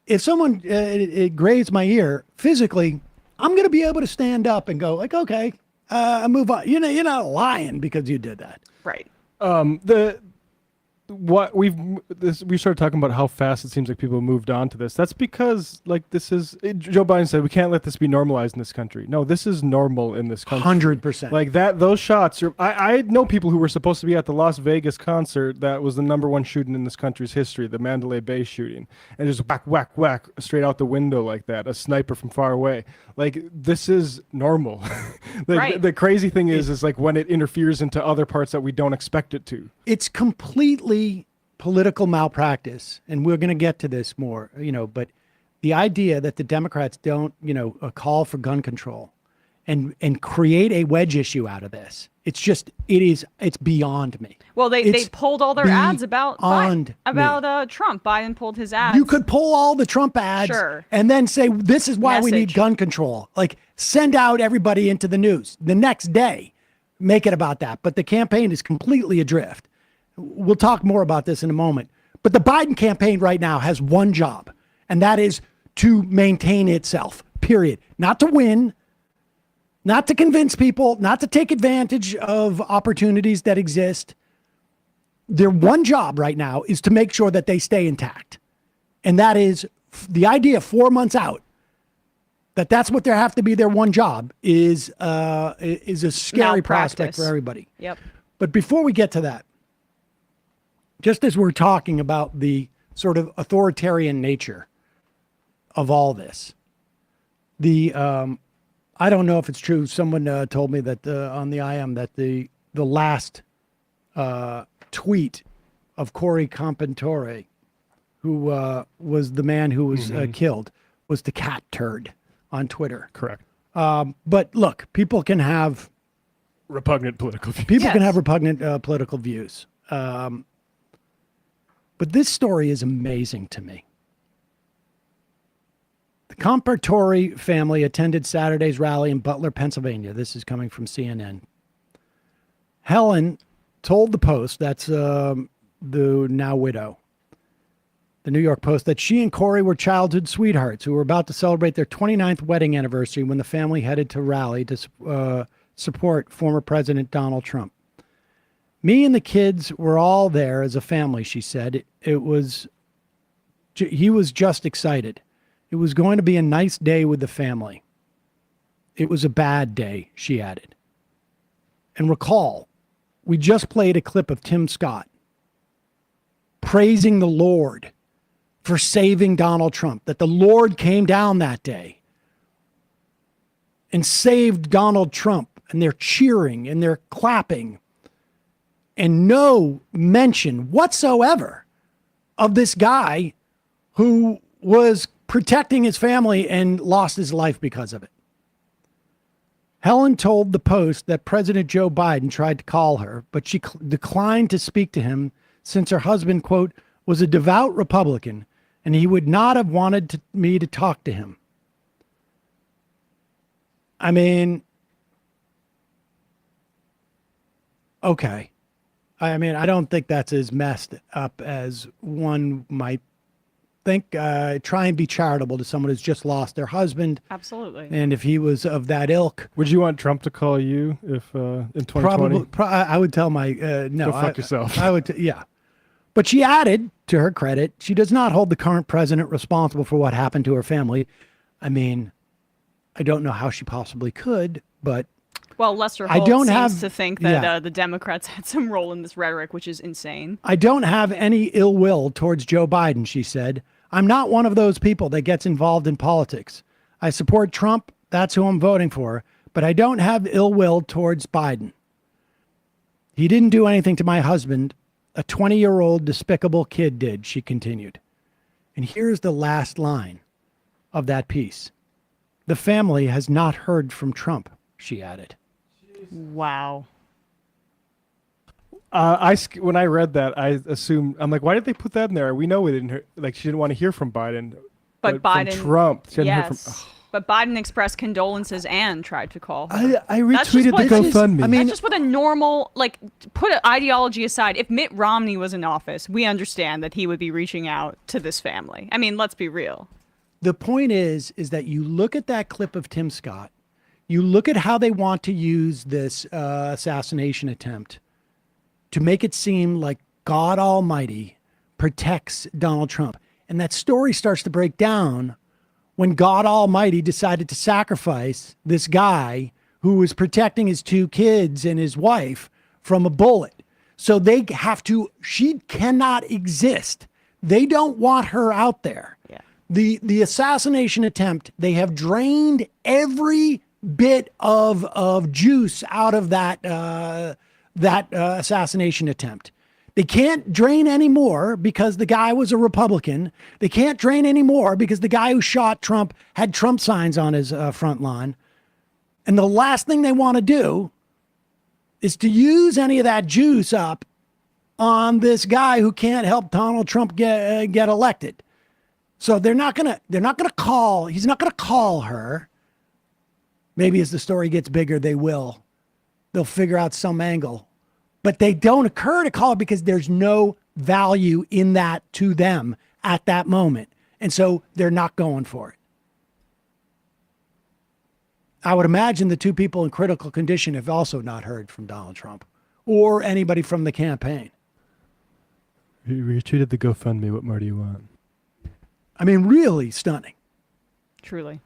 if someone it grazed my ear physically, I'm going to be able to stand up and go, like, okay, move on. You're not a lion because you did that. Right. what we started talking about how fast it seems like people moved on to this. That's because like Joe Biden said we can't let this be normalized in this country. No, this is normal in this country. 100%. Like that, those shots. I know people who were supposed to be at the Las Vegas concert that was the #1 shooting in this country's history, the Mandalay Bay shooting, and just whack, whack, whack straight out the window like that, a sniper from far away. Like this is normal. The crazy thing is like when it interferes into other parts that we don't expect it to. It's completely political malpractice, and we're going to get to this more, but the idea that the Democrats don't, call for gun control and create a wedge issue out of this. It's beyond me. Well, they pulled all their ads about Trump. Biden pulled his ads. You could pull all the Trump ads and then say, this is why we need gun control. Like send out everybody into the news the next day, make it about that. But the campaign is completely adrift. We'll talk more about this in a moment. But the Biden campaign right now has one job, and that is to maintain itself, period. Not to win, not to convince people, not to take advantage of opportunities that exist. Their one job right now is to make sure that they stay intact. And that is the idea 4 months out, that's what there have to be their one job is a scary prospect for everybody. Yep. But before we get to that, just as we're talking about the sort of authoritarian nature of all this, I don't know if it's true. Someone told me that on the IM that the last tweet of Corey Compantore, who was the man who was killed, was the cat turd on Twitter. Correct. But look, people can have repugnant political views. People can have repugnant political views. But this story is amazing to me. The Compantore family attended Saturday's rally in Butler, Pennsylvania. This is coming from CNN. Helen told the Post, that's the now widow, the New York Post, that she and Corey were childhood sweethearts who were about to celebrate their 29th wedding anniversary when the family headed to rally to support former President Donald Trump. Me and the kids were all there as a family, she said. He was just excited. It was going to be a nice day with the family. It was a bad day, she added. And recall, we just played a clip of Tim Scott praising the Lord for saving Donald Trump, that the Lord came down that day and saved Donald Trump, and they're cheering and they're clapping, and no mention whatsoever of this guy who was protecting his family and lost his life because of it. Helen told the Post that President Joe Biden tried to call her, but she declined to speak to him since her husband, quote, was a devout Republican and he would not have wanted me to talk to him. I mean, okay. I mean, I don't think that's as messed up as one might think. Try and be charitable to someone who's just lost their husband. Absolutely. And if he was of that ilk. Would you want Trump to call you if in 2020? Probably. I would tell my, no. Go fuck yourself. I would, yeah. But she added, to her credit, she does not hold the current president responsible for what happened to her family. I mean, I don't know how she possibly could, but well, Lester Holt seems to think that the Democrats had some role in this rhetoric, which is insane. I don't have any ill will towards Joe Biden, she said. I'm not one of those people that gets involved in politics. I support Trump. That's who I'm voting for. But I don't have ill will towards Biden. He didn't do anything to my husband. A 20-year-old despicable kid did, she continued. And here's the last line of that piece. The family has not heard from Trump, she added. Wow. When I read that, I assumed, I'm like, why did they put that in there? We know we didn't hear, like, she didn't want to hear from Biden. But Biden, from Trump. She didn't hear from, but Biden expressed condolences and tried to call her. I retweeted the GoFundMe. I mean, that's just what a normal, like, put ideology aside. If Mitt Romney was in office, we understand that he would be reaching out to this family. I mean, let's be real. The point is that you look at that clip of Tim Scott, you look at how they want to use this assassination attempt to make it seem like God Almighty protects Donald Trump. And that story starts to break down when God Almighty decided to sacrifice this guy who was protecting his 2 kids and his wife from a bullet. So they have to, she cannot exist. They don't want her out there. Yeah. The assassination attempt, they have drained every bit of juice out of that assassination attempt. They can't drain anymore because the guy was a Republican. They can't drain anymore because the guy who shot Trump had Trump signs on his front lawn. And the last thing they want to do is to use any of that juice up on this guy who can't help Donald Trump get elected. So they're not gonna call. He's not gonna call her. Maybe as the story gets bigger, they will. They'll figure out some angle. But they don't occur to call it because there's no value in that to them at that moment. And so they're not going for it. I would imagine the 2 people in critical condition have also not heard from Donald Trump or anybody from the campaign. We retweeted the GoFundMe. What more do you want? I mean, really stunning. Truly.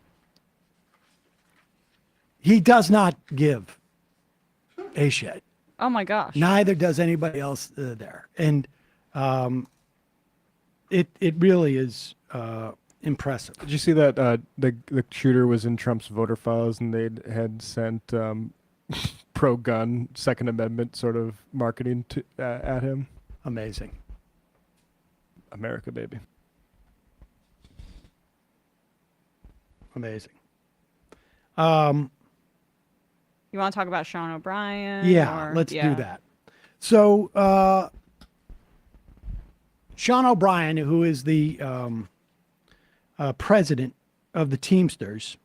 He does not give a shit. Oh my gosh. Neither does anybody else there. And it really is impressive. Did you see that the shooter was in Trump's voter files and they had sent pro-gun Second Amendment sort of marketing at him? Amazing. America, baby. Amazing. You want to talk about Sean O'Brien? Yeah, let's do that. So Sean O'Brien, who is the president of the Teamsters,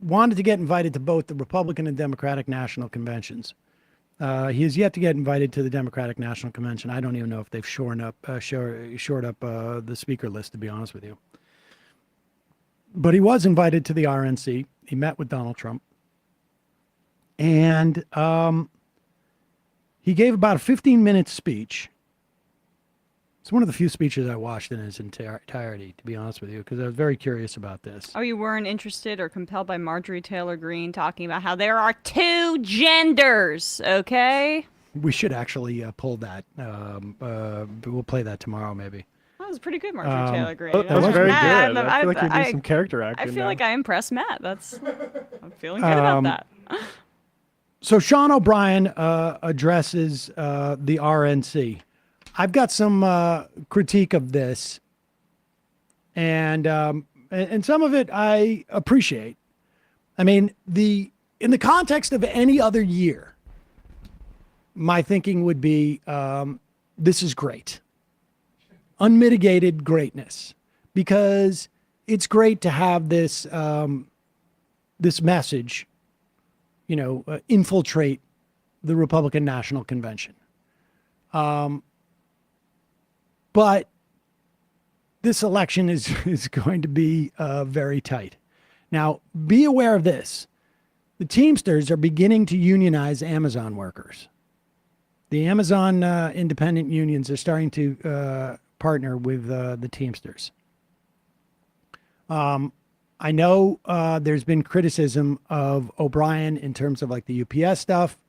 wanted to get invited to both the Republican and Democratic national conventions. He has yet to get invited to the Democratic National Convention. I don't even know if they've shored up the speaker list, to be honest with you. But he was invited to the RNC. He met with Donald Trump. And he gave about a 15-minute speech. It's one of the few speeches I watched in its entirety, to be honest with you, because I was very curious about this. Oh, you weren't interested or compelled by Marjorie Taylor Greene talking about how there are 2 genders, okay? We should actually pull that. We'll play that tomorrow, maybe. That was pretty good, Marjorie Taylor Greene. That was very good. I feel like you're doing some character acting I feel now. like I impressed Matt. I'm feeling good about that. So Sean O'Brien addresses the RNC. I've got some critique of this, and some of it I appreciate. I mean, in the context of any other year, my thinking would be this is great. Unmitigated greatness, because it's great to have this this message, infiltrate the Republican National Convention. But this election is going to be very tight. Now, be aware of this. The Teamsters are beginning to unionize Amazon workers. The Amazon independent unions are starting to partner with the Teamsters. I know there's been criticism of O'Brien in terms of like the UPS stuff.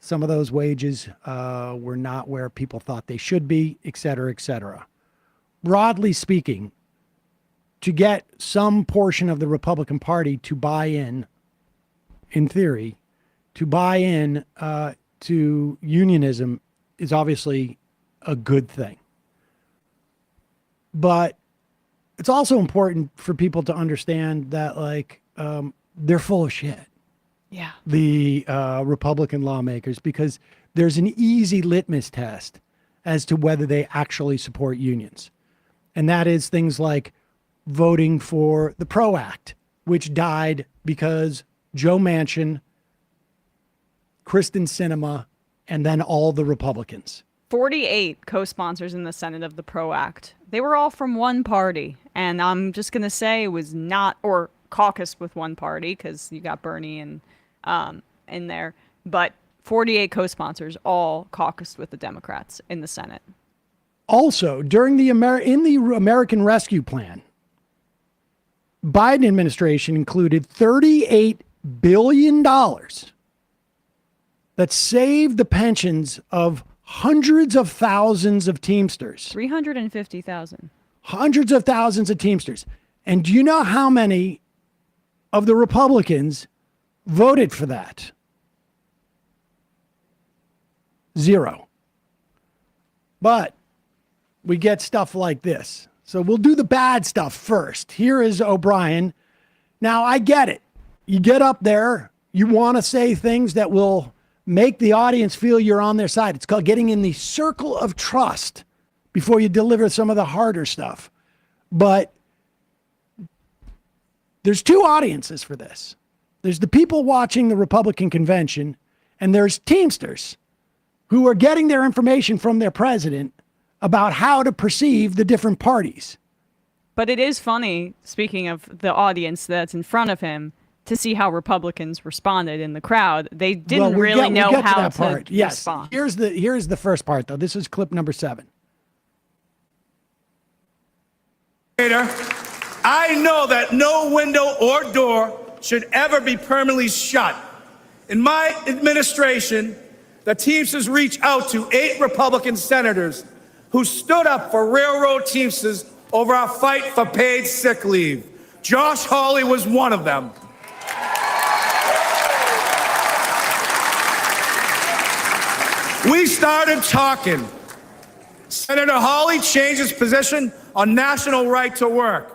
Some of those wages were not where people thought they should be, et cetera, et cetera. Broadly speaking, to get some portion of the Republican Party to buy in theory, to buy in to unionism is obviously a good thing. But it's also important for people to understand that, they're full of shit. Yeah. The Republican lawmakers, because there's an easy litmus test as to whether they actually support unions. And that is things like voting for the PRO Act, which died because Joe Manchin, Kristen Sinema, and then all the Republicans. 48 co-sponsors in the Senate of the PRO Act. They were all from one party. And I'm just going to say it was not, or caucused with one party, because you got Bernie and in there. But 48 co-sponsors all caucused with the Democrats in the Senate. Also, during the American Rescue Plan, Biden administration included $38 billion that saved the pensions of hundreds of thousands of Teamsters. 350,000. Hundreds of thousands of Teamsters. And do you know how many of the Republicans voted for that? 0. But we get stuff like this. So we'll do the bad stuff first. Here is O'Brien. Now, I get it. You get up there, you want to say things that will make the audience feel you're on their side. It's called getting in the circle of trust before you deliver some of the harder stuff. But there's two audiences for this. There's the people watching the Republican convention, and there's Teamsters who are getting their information from their president about how to perceive the different parties. But it is funny, speaking of the audience that's in front of him, to see how Republicans responded in the crowd. They didn't really know how to respond. Here's the first part, though. This is clip number 7. I know that no window or door should ever be permanently shut. In my administration, the Teamsters reached out to 8 Republican senators who stood up for railroad Teamsters over our fight for paid sick leave. Josh Hawley was one of them. We started talking. Senator Hawley changed his position on national right to work.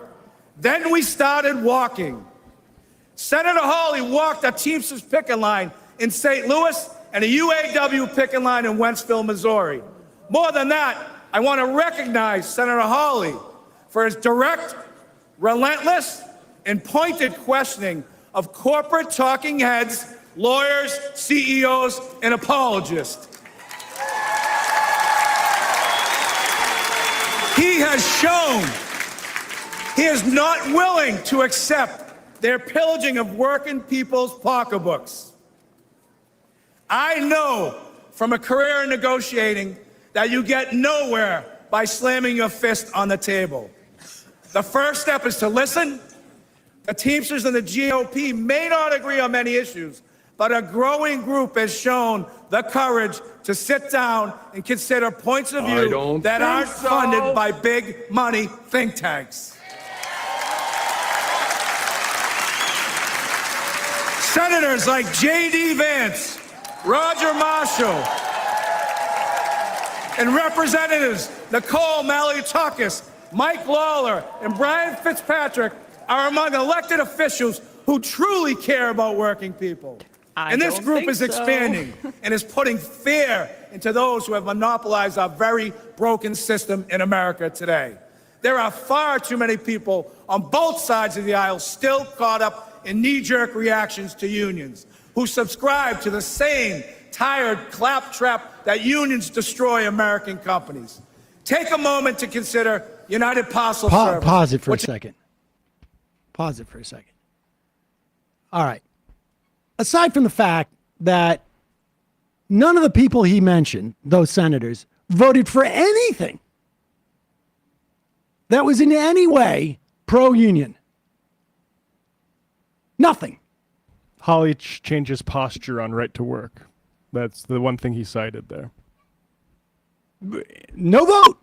Then we started walking. Senator Hawley walked a Teamsters picket line in St. Louis and a UAW picket line in Wentzville, Missouri. More than that, I want to recognize Senator Hawley for his direct, relentless, and pointed questioning of corporate talking heads, lawyers, CEOs, and apologists. He has shown he is not willing to accept their pillaging of working people's pocketbooks. I know from a career in negotiating that you get nowhere by slamming your fist on the table. The first step is to listen. The Teamsters and the GOP may not agree on many issues, but a growing group has shown the courage to sit down and consider points of view that aren't funded by big money think tanks. Senators like JD Vance, Roger Marshall, and Representatives Nicole Malliotakis, Mike Lawler, and Brian Fitzpatrick are among elected officials who truly care about working people. And this group is expanding and is putting fear into those who have monopolized our very broken system in America today. There are far too many people on both sides of the aisle still caught up in knee-jerk reactions to unions, who subscribe to the same tired claptrap that unions destroy American companies. Take a moment to consider United Parcel Service. Pause it for a second. Pause it for a second. All right. Aside from the fact that none of the people he mentioned, those senators, voted for anything that was in any way pro-union. Nothing. Hawley changes posture on right to work. That's the one thing he cited there. No vote.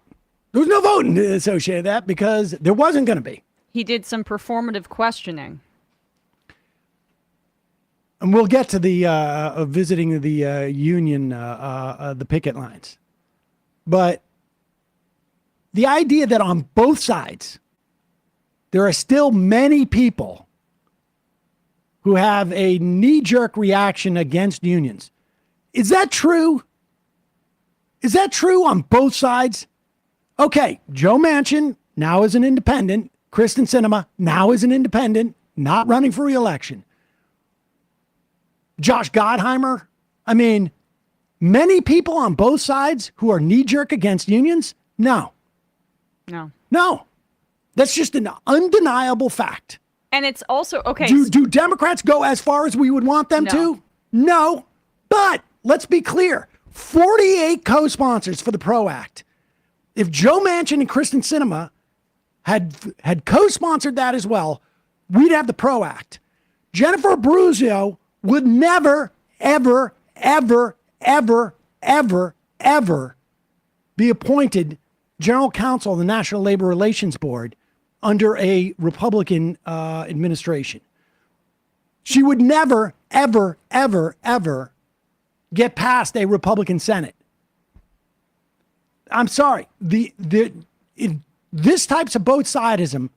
There was no vote associated with that because there wasn't going to be. He did some performative questioning. And we'll get to the visiting the union, the picket lines. But the idea that on both sides, there are still many people who have a knee-jerk reaction against unions. Is that true? Is that true on both sides? Okay, Joe Manchin now is an independent. Kristen Sinema now is an independent, not running for re-election. Josh Gottheimer. I mean, many people on both sides who are knee-jerk against unions? No. No. That's just an undeniable fact. And it's also, okay. Do Democrats go as far as we would want them to? No. But let's be clear, 48 co-sponsors for the PRO Act. If Joe Manchin and Kristen Sinema had co-sponsored that as well, we'd have the PRO Act. Jennifer Abruzzo would never, ever, ever, ever, ever, ever be appointed general counsel of the National Labor Relations Board under a Republican administration. She would never, ever, ever, ever get past a Republican Senate. I'm sorry. This types of both sidism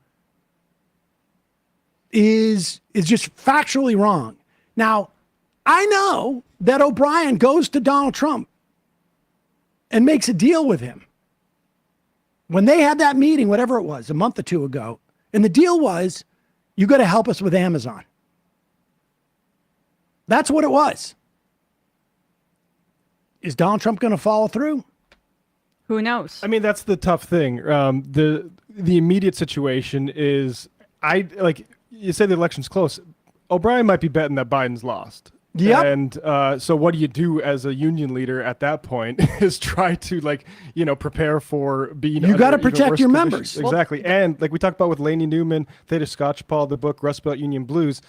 is just factually wrong. Now, I know that O'Brien goes to Donald Trump and makes a deal with him. When they had that meeting, whatever it was, a month or two ago, and the deal was, you got to help us with Amazon. That's what it was. Is Donald Trump going to follow through? Who knows? I mean, that's the tough thing. The immediate situation is, like you say, the election's close. O'Brien might be betting that Biden's lost. Yep. And so what do you do as a union leader at that point is try to prepare for being. You got to protect your members. Exactly. And like we talked about with Lainey Newman, Theda Scotchpal, the book Rust Belt Union Blues,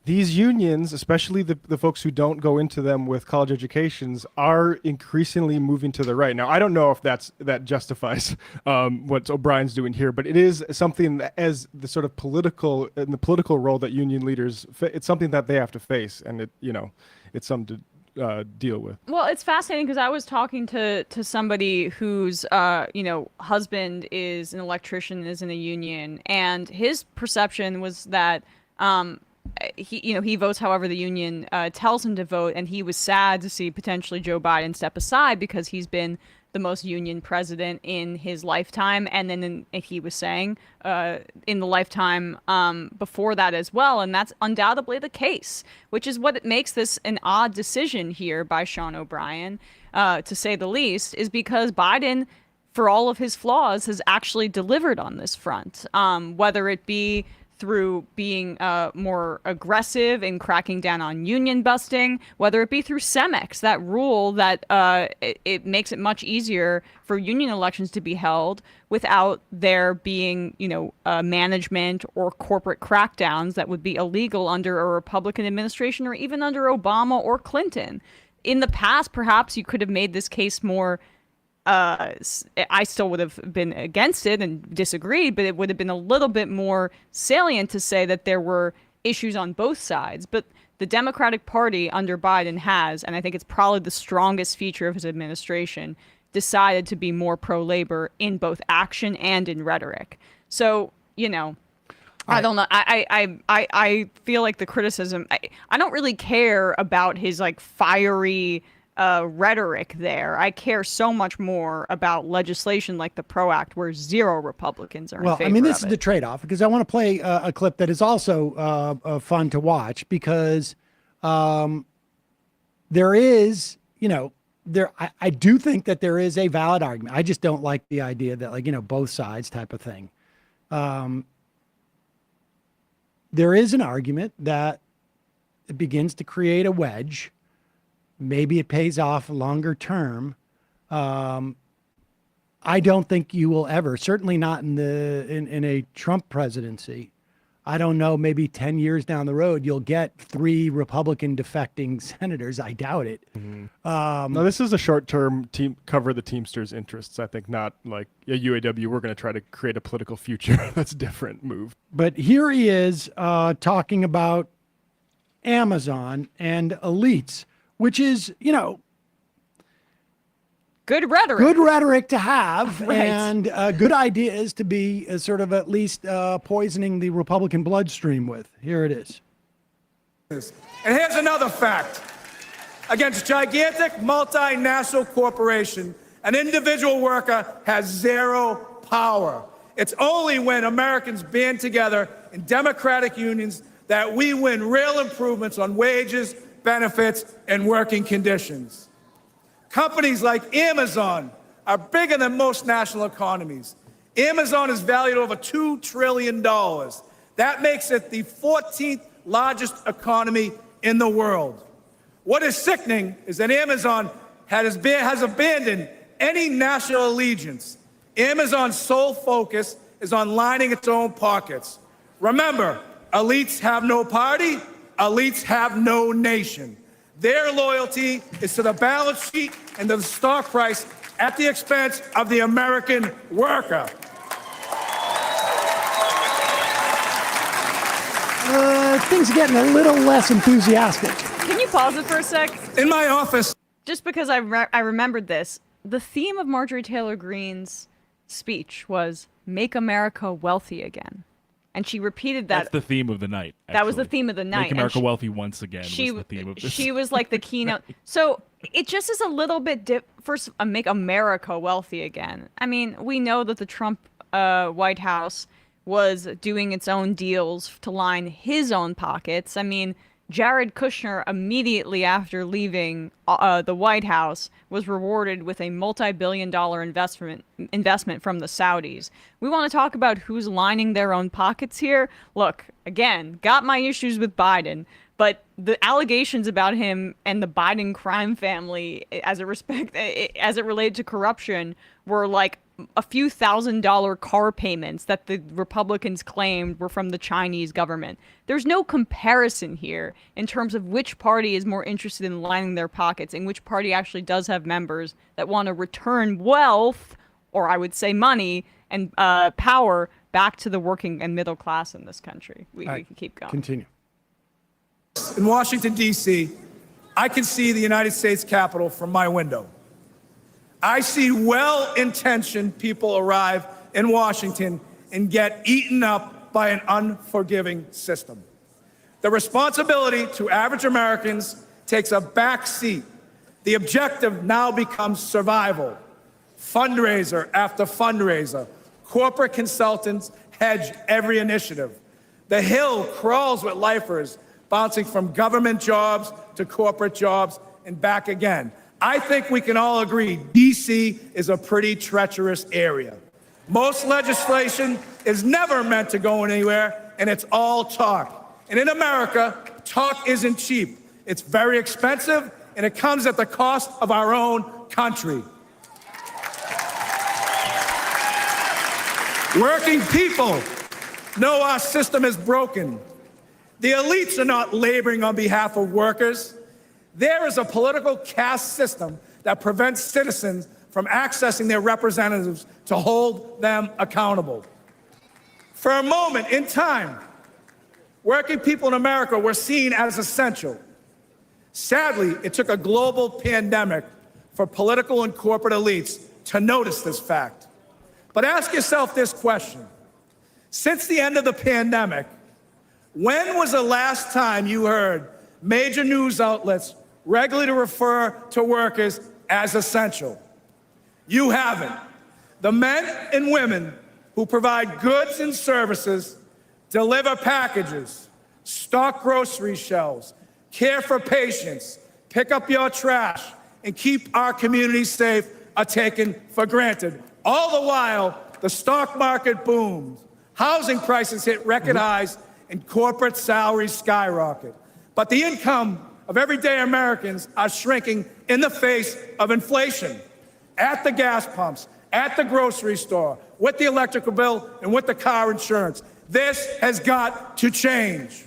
these unions, especially the folks who don't go into them with college educations, are increasingly moving to the right. Now, I don't know if that justifies what O'Brien's doing here, but it is something that, as the sort of political role that union leaders, it's something that they have to face, and it's something to deal with. Well, it's fascinating because I was talking to somebody whose husband is an electrician, is in a union, and his perception was that he votes however the union tells him to vote, and he was sad to see potentially Joe Biden step aside because he's been the most union president in his lifetime, and then he was saying in the lifetime before that as well, and that's undoubtedly the case, which is what it makes this an odd decision here by Sean O'Brien, to say the least, is because Biden, for all of his flaws, has actually delivered on this front, whether it be through being more aggressive in cracking down on union busting, whether it be through CEMEX, that rule that it makes it much easier for union elections to be held without there being, management or corporate crackdowns that would be illegal under a Republican administration or even under Obama or Clinton. In the past, perhaps you could have made this case more I still would have been against it and disagreed, but it would have been a little bit more salient to say that there were issues on both sides. But the Democratic Party under Biden has, and I think it's probably the strongest feature of his administration, decided to be more pro-labor in both action and in rhetoric. So, I don't know. I feel like the criticism, I don't really care about his fiery rhetoric there. I care so much more about legislation like the PRO Act, where zero Republicans are in favor of it. This is the trade-off, because I want to play a clip that is also fun to watch, because there is, I do think that there is a valid argument. I just don't like the idea that both sides type of thing. There is an argument that it begins to create a wedge. Maybe it pays off longer term. I don't think you will ever, certainly not in a Trump presidency. I don't know, maybe 10 years down the road, you'll get 3 Republican defecting senators. I doubt it. Mm-hmm. No, this is a short-term cover the Teamsters' interests. I think not like UAW, we're going to try to create a political future. That's a different move. But here he is talking about Amazon and elites, which is, good rhetoric. Good rhetoric to have, right. And good ideas to be sort of at least poisoning the Republican bloodstream with. Here it is. And here's another fact. Against gigantic multinational corporation, an individual worker has zero power. It's only when Americans band together in democratic unions that we win real improvements on wages, benefits, and working conditions. Companies like Amazon are bigger than most national economies. Amazon is valued over $2 trillion. That makes it the 14th largest economy in the world. What is sickening is that Amazon has abandoned any national allegiance. Amazon's sole focus is on lining its own pockets. Remember, elites have no party, elites have no nation. Their loyalty is to the balance sheet and to the stock price at the expense of the American worker. Things are getting a little less enthusiastic. Can you pause it for a sec? In my office. Just because I remembered this, the theme of Marjorie Taylor Greene's speech was "Make America Wealthy Again." And she repeated that. That's the theme of the night. That was the actually. theme of the night. Make America wealthy once again was the theme of this. She was like the keynote. So it just is a little bit first, make America wealthy again. I mean, we know that the Trump White House was doing its own deals to line his own pockets. I mean, Jared Kushner, immediately after leaving the White House, was rewarded with a multi-billion-dollar investment from the Saudis. We want to talk about who's lining their own pockets here. Look, again, got my issues with Biden, but the allegations about him and the Biden crime family, as it related to corruption, were like a few $1,000 car payments that the Republicans claimed were from the Chinese government. There's no comparison here in terms of which party is more interested in lining their pockets and which party actually does have members that want to return wealth, or I would say money, and power back to the working and middle class in this country. We can keep going. Continue. In Washington, D.C., I can see the United States Capitol from my window. I see well-intentioned people arrive in Washington and get eaten up by an unforgiving system. The responsibility to average Americans takes a back seat. The objective now becomes survival. Fundraiser after fundraiser. Corporate consultants hedge every initiative. The Hill crawls with lifers, bouncing from government jobs to corporate jobs and back again. I think we can all agree D.C. is a pretty treacherous area. Most legislation is never meant to go anywhere, and it's all talk. And in America, talk isn't cheap. It's very expensive, and it comes at the cost of our own country. Working people know our system is broken. The elites are not laboring on behalf of workers. There is a political caste system that prevents citizens from accessing their representatives to hold them accountable. For a moment in time, working people in America were seen as essential. Sadly, it took a global pandemic for political and corporate elites to notice this fact. But ask yourself this question. Since the end of the pandemic, when was the last time you heard major news outlets regularly refer to workers as essential? You haven't. The men and women who provide goods and services, deliver packages, stock grocery shelves, care for patients, pick up your trash, and keep our communities safe are taken for granted. All the while, the stock market booms, housing prices hit record highs, and corporate salaries skyrocket. But the income of everyday Americans are shrinking in the face of inflation. At the gas pumps, at the grocery store, with the electrical bill, and with the car insurance. This has got to change.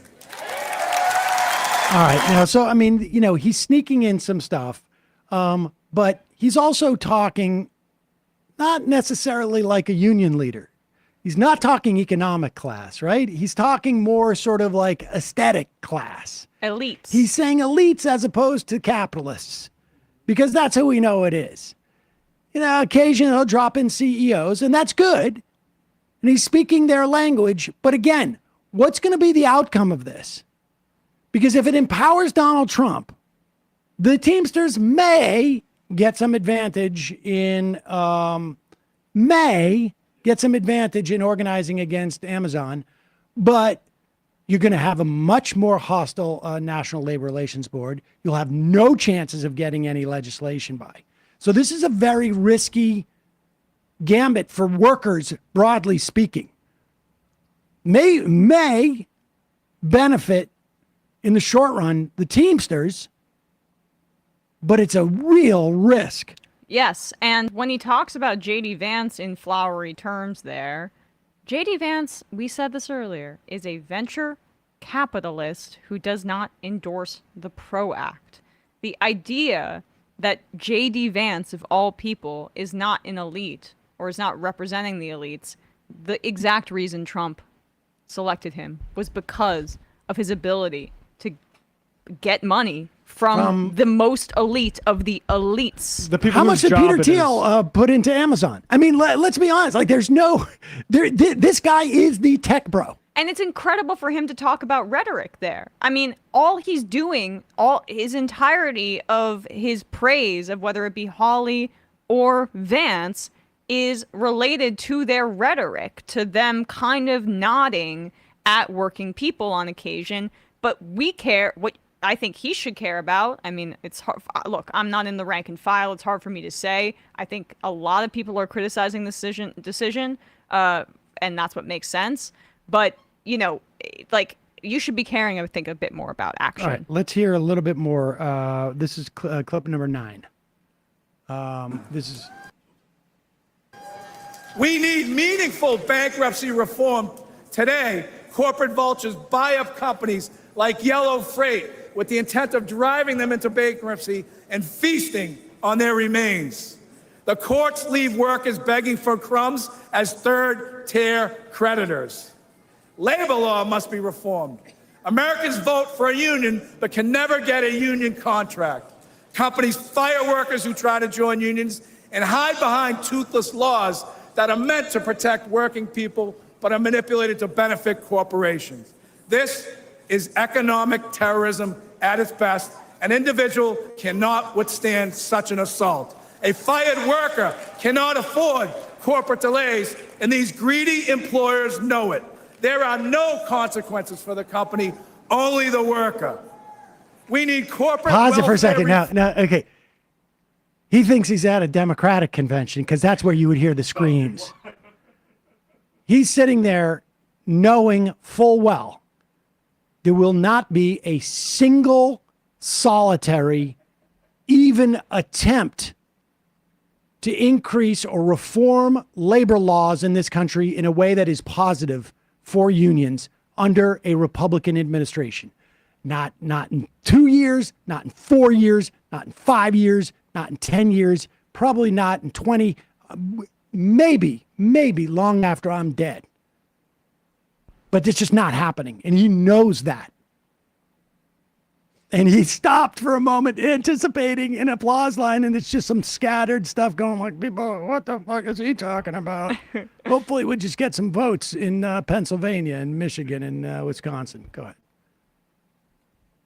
All right. Now, so, I mean, you know, he's sneaking in some stuff, but he's also talking not necessarily like a union leader. He's not talking economic class, right? He's talking more sort of like aesthetic class. Elites. He's saying elites as opposed to capitalists, because that's who we know it is. You know, occasionally he'll drop in CEOs, and that's good. And he's speaking their language. But again, what's going to be the outcome of this? Because if it empowers Donald Trump, the Teamsters may get some advantage in organizing against Amazon, but you're going to have a much more hostile National Labor Relations Board. You'll have no chances of getting any legislation by. So this is a very risky gambit for workers, broadly speaking. May benefit in the short run the Teamsters, but it's a real risk. Yes, and when he talks about JD Vance in flowery terms there, JD Vance, we said this earlier, is a venture capitalist who does not endorse the PRO Act. The idea that JD Vance, of all people, is not an elite or is not representing the elites, the exact reason Trump selected him was because of his ability to get money from the most elite of the elites. The people How much whose did job Peter it Thiel is- put into Amazon? I mean, let's be honest. Like, there's no, this guy is the tech bro. And it's incredible for him to talk about rhetoric there. I mean, all he's doing, all his entirety of his praise of whether it be Hawley or Vance is related to their rhetoric, to them kind of nodding at working people on occasion. But we care what I think he should care about. I mean, it's hard. Look, I'm not in the rank and file. It's hard for me to say. I think a lot of people are criticizing the decision, and that's what makes sense. But, you know, like, you should be caring, I would think, a bit more about action. All right, let's hear a little bit more. This is clip number 9. This is. We need meaningful bankruptcy reform today. Corporate vultures buy up companies like Yellow Freight with the intent of driving them into bankruptcy and feasting on their remains. The courts leave workers begging for crumbs as third-tier creditors. Labor law must be reformed. Americans vote for a union but can never get a union contract. Companies fire workers who try to join unions and hide behind toothless laws that are meant to protect working people but are manipulated to benefit corporations. This is economic terrorism at its best. An individual cannot withstand such an assault. A fired worker cannot afford corporate delays, and these greedy employers know it. There are no consequences for the company, only the worker. We need corporate Pause it for a second. welfare Now, okay. He thinks he's at a Democratic convention because that's where you would hear the screams. He's sitting there knowing full well there will not be a single solitary, even attempt to increase or reform labor laws in this country in a way that is positive for unions under a Republican administration. Not in 2 years, not in 4 years, not in 5 years, not in 10 years, probably not in 20, maybe long after I'm dead. But it's just not happening, and he knows that. And he stopped for a moment, anticipating an applause line, and it's just some scattered stuff going like, people, what the fuck is he talking about? Hopefully we just get some votes in Pennsylvania and Michigan and Wisconsin. Go ahead.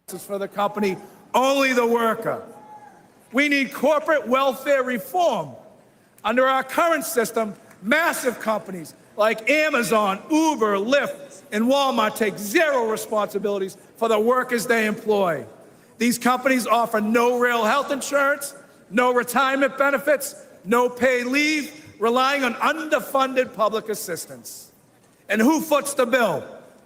For the company, only the worker. We need corporate welfare reform. Under our current system, massive companies like Amazon, Uber, Lyft, and Walmart take zero responsibilities for the workers they employ. These companies offer no real health insurance, no retirement benefits, no paid leave, relying on underfunded public assistance. And who foots the bill?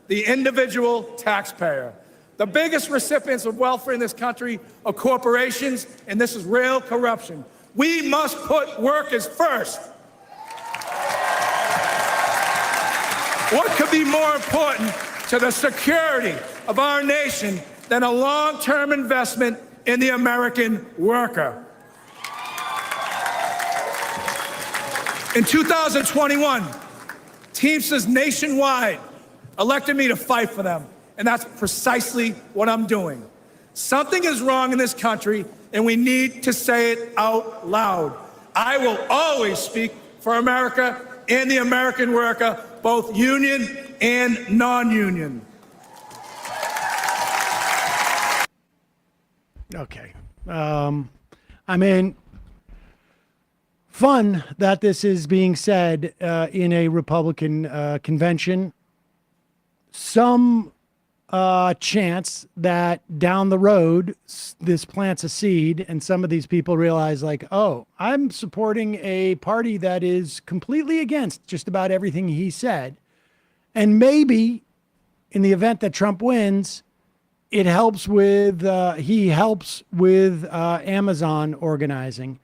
The individual taxpayer. The biggest recipients of welfare in this country are corporations, and this is real corruption. We must put workers first. What could be more important to the security of our nation than a long-term investment in the American worker? In 2021, Teamsters nationwide elected me to fight for them, and that's precisely what I'm doing. Something is wrong in this country, and we need to say it out loud. I will always speak for America and the American worker, both union and non-union. Okay. I mean, fun that this is being said in a Republican convention. Some chance that down the road this plants a seed and some of these people realize like, oh, I'm supporting a party that is completely against just about everything he said. And maybe in the event that Trump wins, it helps with he helps with Amazon organizing,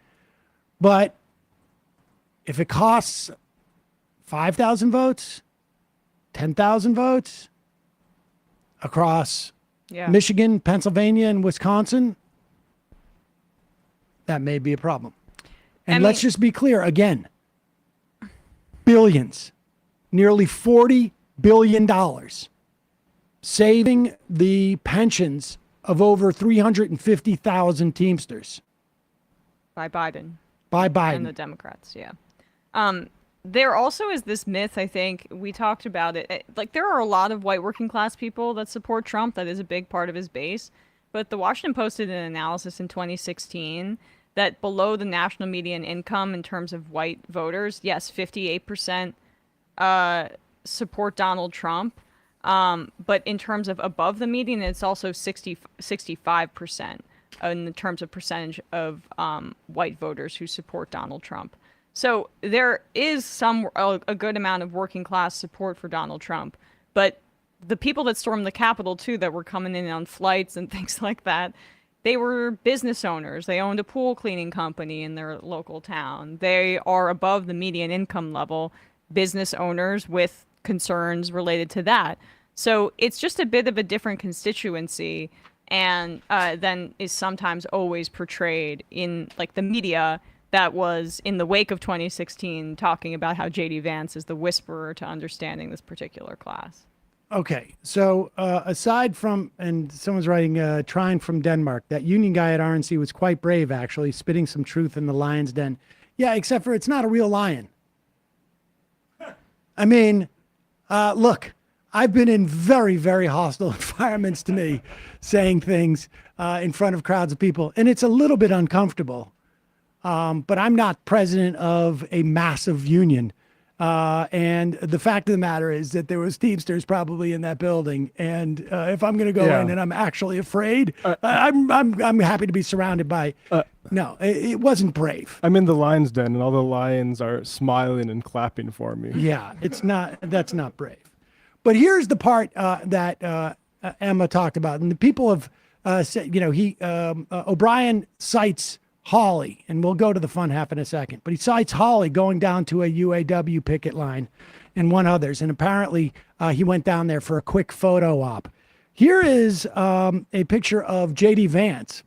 but if it costs 5,000 votes, 10,000 votes across Michigan, Pennsylvania, and Wisconsin, that may be a problem. And let's just be clear again, billions, nearly $40 billion, saving the pensions of over 350,000 Teamsters. By Biden. By Biden. And the Democrats, yeah. There also is this myth, I think, we talked about it. Like, there are a lot of white working class people that support Trump. That is a big part of his base. But the Washington Post did an analysis in 2016 that below the national median income in terms of white voters, yes, 58% support Donald Trump. But in terms of above the median, it's also 65% in terms of percentage of white voters who support Donald Trump. So there is a good amount of working class support for Donald Trump. But the people that stormed the Capitol, too, that were coming in on flights and things like that, they were business owners. They owned a pool cleaning company in their local town. They are above the median income level, business owners with concerns related to that. So it's just a bit of a different constituency and than is sometimes always portrayed in like the media that was in the wake of 2016 talking about how JD Vance is the whisperer to understanding this particular class. Okay, so aside from, and someone's writing, Trine from Denmark, that union guy at RNC was quite brave, actually, spitting some truth in the lion's den. Yeah, except for it's not a real lion. I mean, look, I've been in very, very hostile environments to me, saying things in front of crowds of people, and it's a little bit uncomfortable. But I'm not president of a massive union. And the fact of the matter is that there was Teamsters probably in that building. And if I'm going to go in and I'm actually afraid, I'm happy to be surrounded by. No, it wasn't brave. I'm in the lion's den, and all the lions are smiling and clapping for me. Yeah, that's not brave. But here's the part that Emma talked about, and the people have said, O'Brien cites Hawley, and we'll go to the fun half in a second, but he cites Hawley going down to a UAW picket line and one others, and apparently he went down there for a quick photo op. Here is a picture of JD Vance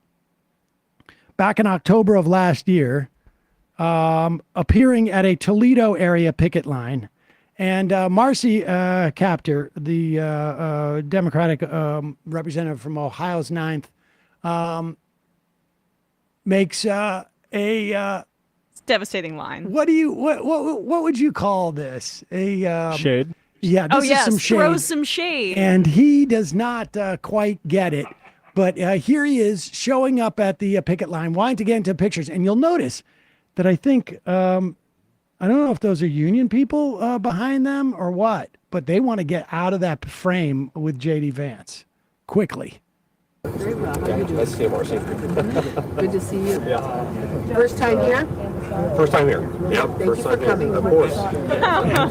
back in October of last year, appearing at a Toledo area picket line, and Marcy Kaptur, the Democratic representative from Ohio's 9th, makes it's devastating line. What would you call this? A shade. Yeah. This is some shade. Throw some shade. And he does not quite get it. But here he is showing up at the picket line, wanting to get into pictures. And you'll notice that I think I don't know if those are union people behind them or what, but they want to get out of that frame with JD Vance quickly. Very well. How are you doing? Nice to see you, Marcy. Good to see you. Yeah. First time here? First time here. Yeah. Thank First you for time here. coming. Of course.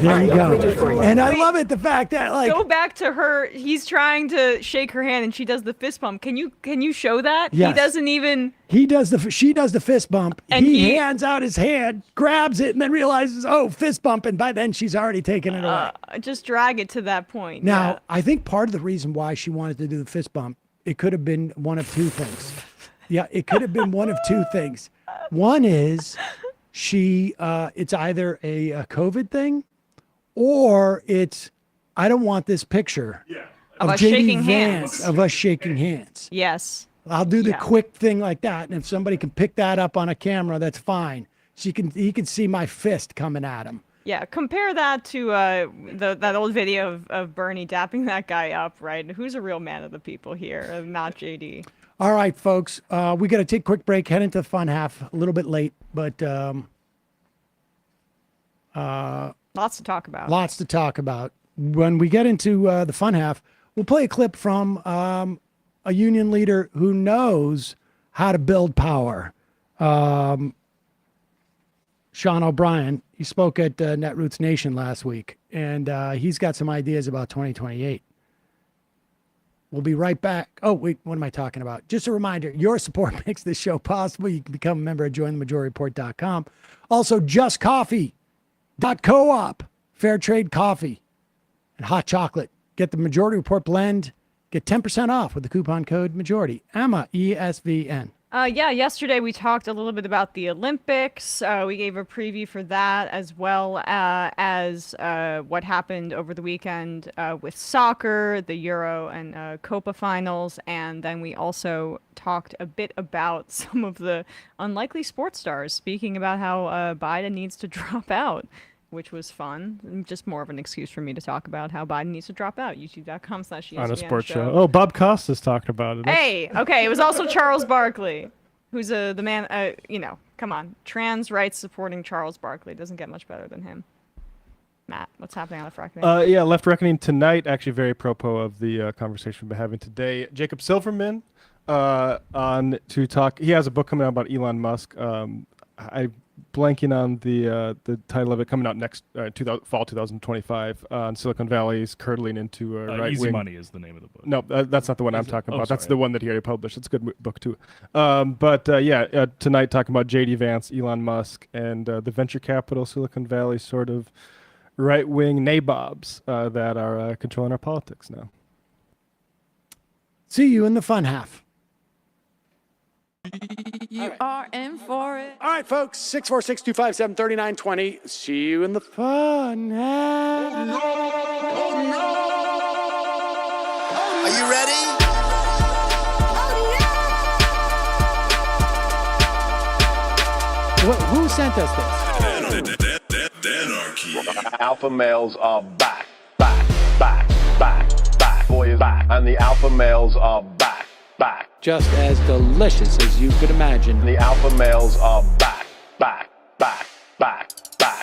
There you go. And I love it, the fact that go back to her. He's trying to shake her hand, and she does the fist bump. Can you show that? Yes. He doesn't even. She does the fist bump. And he hands out his hand, grabs it, and then realizes, oh, fist bump, and by then she's already taken it away. Just drag it to that point. Now, I think part of the reason why she wanted to do the fist bump, it could have been one of two things. Yeah, it could have been one of two things. One is it's either a COVID thing, or it's I don't want this picture of JD Vance of us shaking hands. Yes. I'll do the quick thing like that, and if somebody can pick that up on a camera, that's fine. He can see my fist coming at him. Yeah, compare that to that old video of Bernie dapping that guy up, right? Who's a real man of the people here, not JD? All right, folks, we got to take a quick break, head into the fun half, a little bit late, but lots to talk about. Lots to talk about. When we get into the fun half, we'll play a clip from a union leader who knows how to build power. Sean O'Brien, he spoke at Netroots Nation last week, and he's got some ideas about 2028. We'll be right back. Oh, wait, what am I talking about? Just a reminder, your support makes this show possible. You can become a member at jointhemajorityreport.com. Also, justcoffee.coop, fair trade coffee and hot chocolate. Get the Majority Report blend. Get 10% off with the coupon code MAJORITY. Emma, ESVN. Yeah, yesterday we talked a little bit about the Olympics. We gave a preview for that, as well as what happened over the weekend with soccer, the Euro and Copa finals. And then we also talked a bit about some of the unlikely sports stars, speaking about how Biden needs to drop out, which was fun. Just more of an excuse for me to talk about how Biden needs to drop out. YouTube.com/ESPN on a sports show. Oh, Bob Costas talked about it. Hey, okay. It was also Charles Barkley, who's the man, come on. Trans rights supporting Charles Barkley. Doesn't get much better than him. Matt, what's happening on Left Reckoning? Yeah, Left Reckoning tonight, actually very apropos of the conversation we've been having today. Jacob Silverman on to talk. He has a book coming out about Elon Musk. I'm blanking on the title of it, coming out next fall 2025 on Silicon Valley's curdling into right Easy wing. Money is the name of the book. No, that's not the one I'm talking about. That's sorry. the one that he already published. It's a good book too. Tonight talking about JD Vance, Elon Musk, and the venture capital Silicon Valley sort of right wing nabobs that are controlling our politics now. See you in the fun half. You are in for it. All right, folks, 646-257-3920. See you in the fun half. Are you ready? Who sent us this? Alpha males are back. Boys back. And the alpha males are back. Just as delicious as you could imagine. The alpha males are back.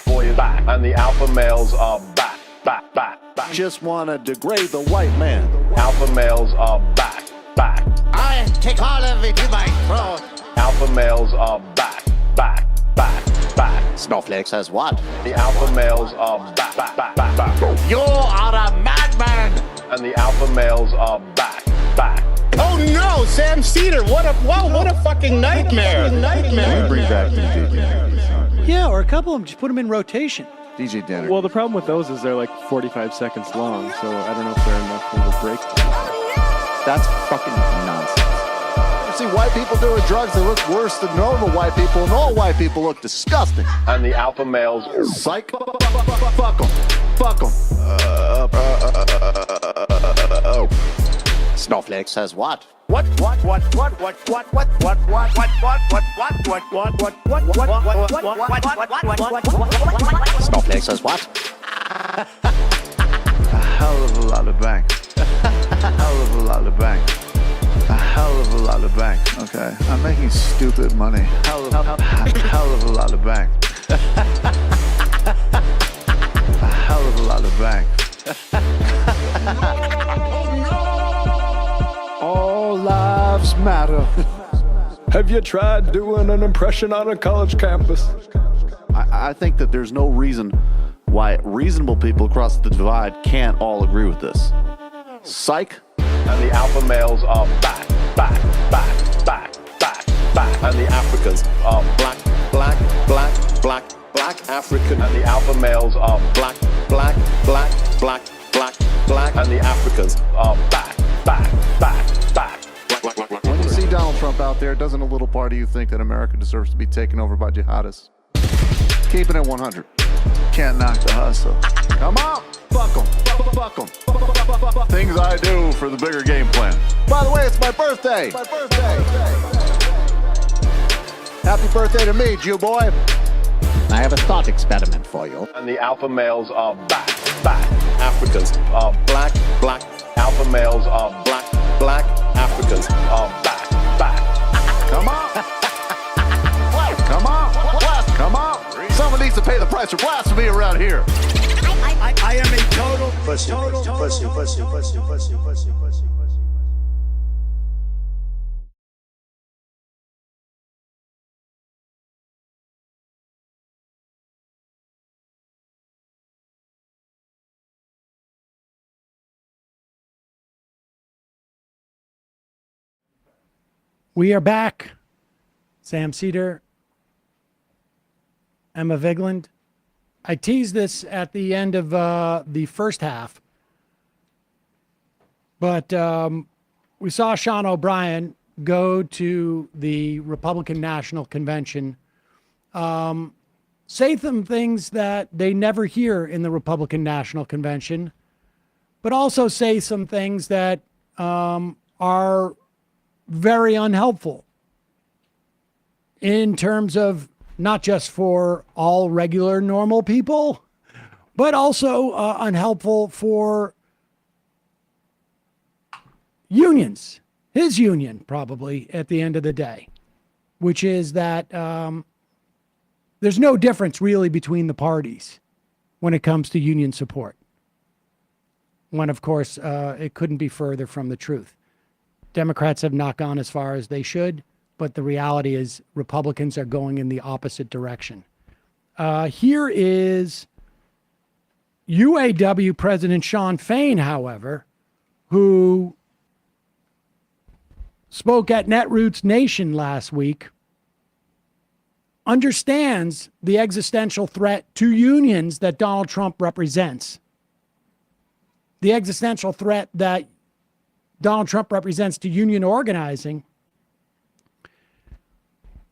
Boys back. And the alpha males are back. Just want to degrade the white man. Alpha males are back. I take all of it in my throat. Alpha males are back. Snowflake says what? The alpha males are back. You are a madman. And the alpha males are back. Oh no, Sam Seder! What a fucking nightmare! Bring back DJ Denner. Yeah, or a couple of them. Just put them in rotation. DJ Denner. Well, the problem with those is they're like 45 seconds long, so I don't know if they're enough of a break. That's fucking nonsense. You see white people doing drugs, they look worse than normal white people, and all white people look disgusting. And the alpha males, psych, fuck them. Snowflake says what? Snowflake says what? A hell of a lot of bank. A hell of a lot of bank. A hell of a lot of bank. Okay, I'm making stupid money. Hell of a lot of bank. A hell of a lot of bank. All lives matter. Have you tried doing an impression on a college campus? I think that there's no reason why reasonable people across the divide can't all agree with this. Psych. And the alpha males are back. And the Africans are black African. And the alpha males are black. And the Africans are back. When you see Donald Trump out there, doesn't a little part of you think that America deserves to be taken over by jihadists? Keeping it 100. Can't knock the hustle. Come on! Fuck 'em. Things I do for the bigger game plan. By the way, it's my birthday! Happy birthday to me, Jew boy! I have a thought experiment for you. And the alpha males are back. Africans are black. Alpha males are black. Africans are back. Come on! Come on! Someone needs to pay the price for blasphemy around here. I am a total pussy. We are back. Sam Seder, Emma Vigland. I teased this at the end of the first half, but we saw Sean O'Brien go to the Republican National Convention, say some things that they never hear in the Republican National Convention, but also say some things that are very unhelpful in terms of not just for all regular normal people, but also unhelpful for unions, his union probably at the end of the day, which is that there's no difference really between the parties when it comes to union support. When, of course, it couldn't be further from the truth. Democrats have not gone as far as they should, but the reality is Republicans are going in the opposite direction. Here is UAW President Shawn Fain, however, who spoke at Netroots Nation last week, understands the existential threat to unions that Donald Trump represents. The existential threat that Donald Trump represents to union organizing,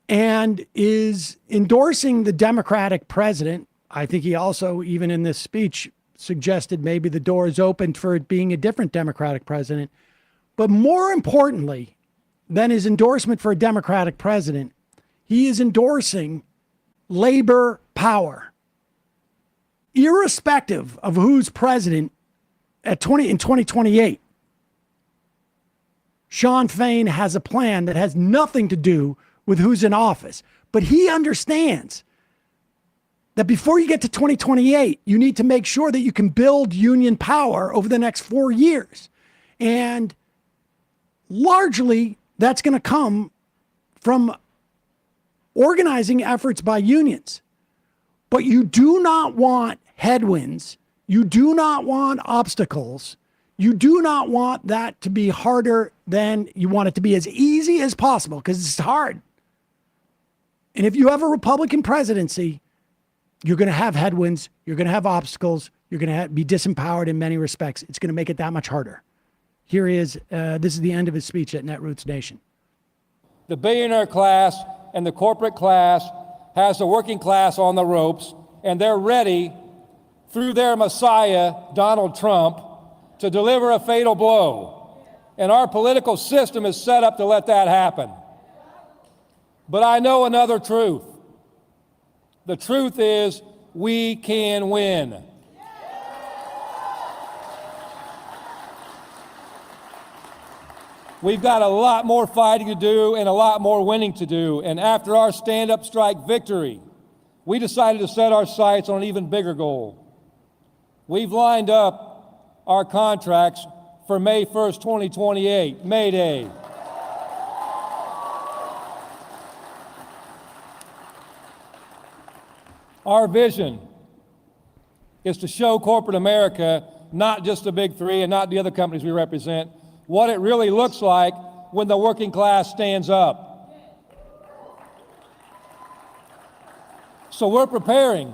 and is endorsing the Democratic president. I think he also, even in this speech, suggested maybe the door is open for it being a different Democratic president. But more importantly than his endorsement for a Democratic president, he is endorsing labor power. Irrespective of who's president in 2028, Shawn Fain has a plan that has nothing to do with who's in office. But he understands that before you get to 2028, you need to make sure that you can build union power over the next 4 years. And largely, that's going to come from organizing efforts by unions. But you do not want headwinds. You do not want obstacles. You do not want that to be harder than you want it to be as easy as possible, because it's hard. And if you have a Republican presidency, you're going to have headwinds. You're going to have obstacles. You're going to be disempowered in many respects. It's going to make it that much harder. Here he is. This is the end of his speech at Netroots Nation. The billionaire class and the corporate class has the working class on the ropes, and they're ready, through their messiah, Donald Trump, to deliver a fatal blow. And our political system is set up to let that happen. But I know another truth. The truth is, we can win. We've got a lot more fighting to do and a lot more winning to do. And after our stand-up strike victory, we decided to set our sights on an even bigger goal. We've lined up our contracts for May 1st, 2028, May Day. Our vision is to show corporate America, not just the big three and not the other companies we represent, what it really looks like when the working class stands up. So we're preparing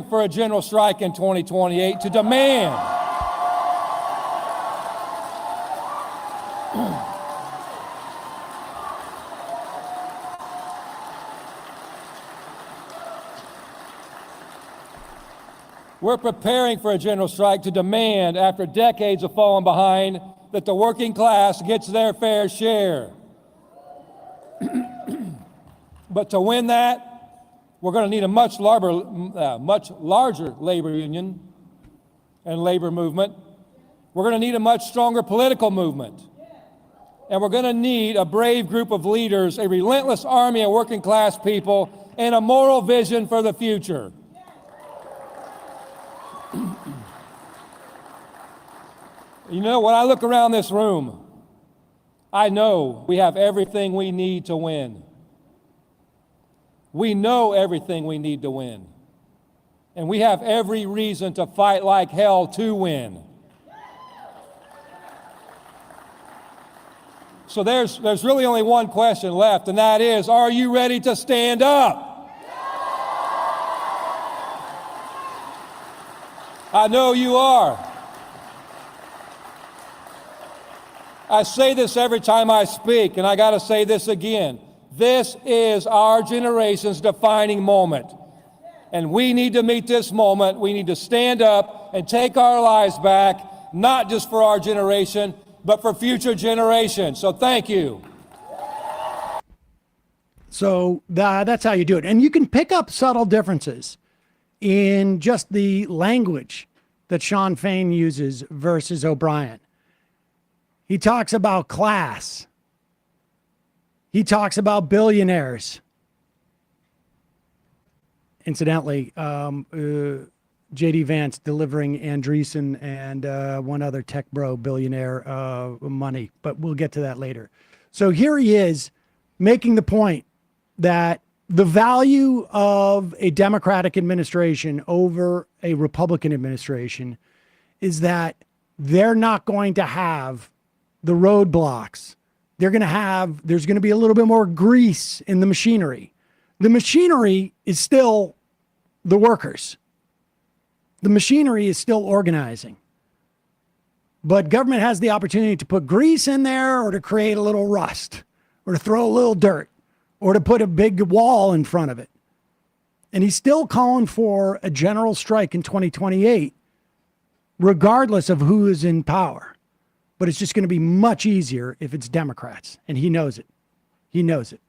for a general strike in 2028 to demand We're preparing for a general strike to demand, after decades of falling behind, that the working class gets their fair share. But to win that, we're going to need a much larger labor union and labor movement. We're going to need a much stronger political movement. And we're going to need a brave group of leaders, a relentless army of working class people, and a moral vision for the future. You know, when I look around this room, I know we have everything we need to win. We know everything we need to win. And we have every reason to fight like hell to win. So So there's really only one question left, and that is, are you ready to stand up? I know you are. I say this every time I speak, and I got to say this again. This is our generation's defining moment. And we need to meet this moment. We need to stand up and take our lives back, not just for our generation, but for future generations. So thank you. So that's how you do it. And you can pick up subtle differences in just the language that Sean Fain uses versus O'Brien. He talks about class. He talks about billionaires. Incidentally, JD Vance delivering Andreessen and one other tech bro billionaire money, but we'll get to that later. So here he is making the point that the value of a Democratic administration over a Republican administration is that they're not going to have the roadblocks. There's going to be a little bit more grease in the machinery. The machinery is still the workers. The machinery is still organizing. But government has the opportunity to put grease in there or to create a little rust or to throw a little dirt or to put a big wall in front of it. And he's still calling for a general strike in 2028, regardless of who is in power. But it's just going to be much easier if it's Democrats. And he knows it. He knows it.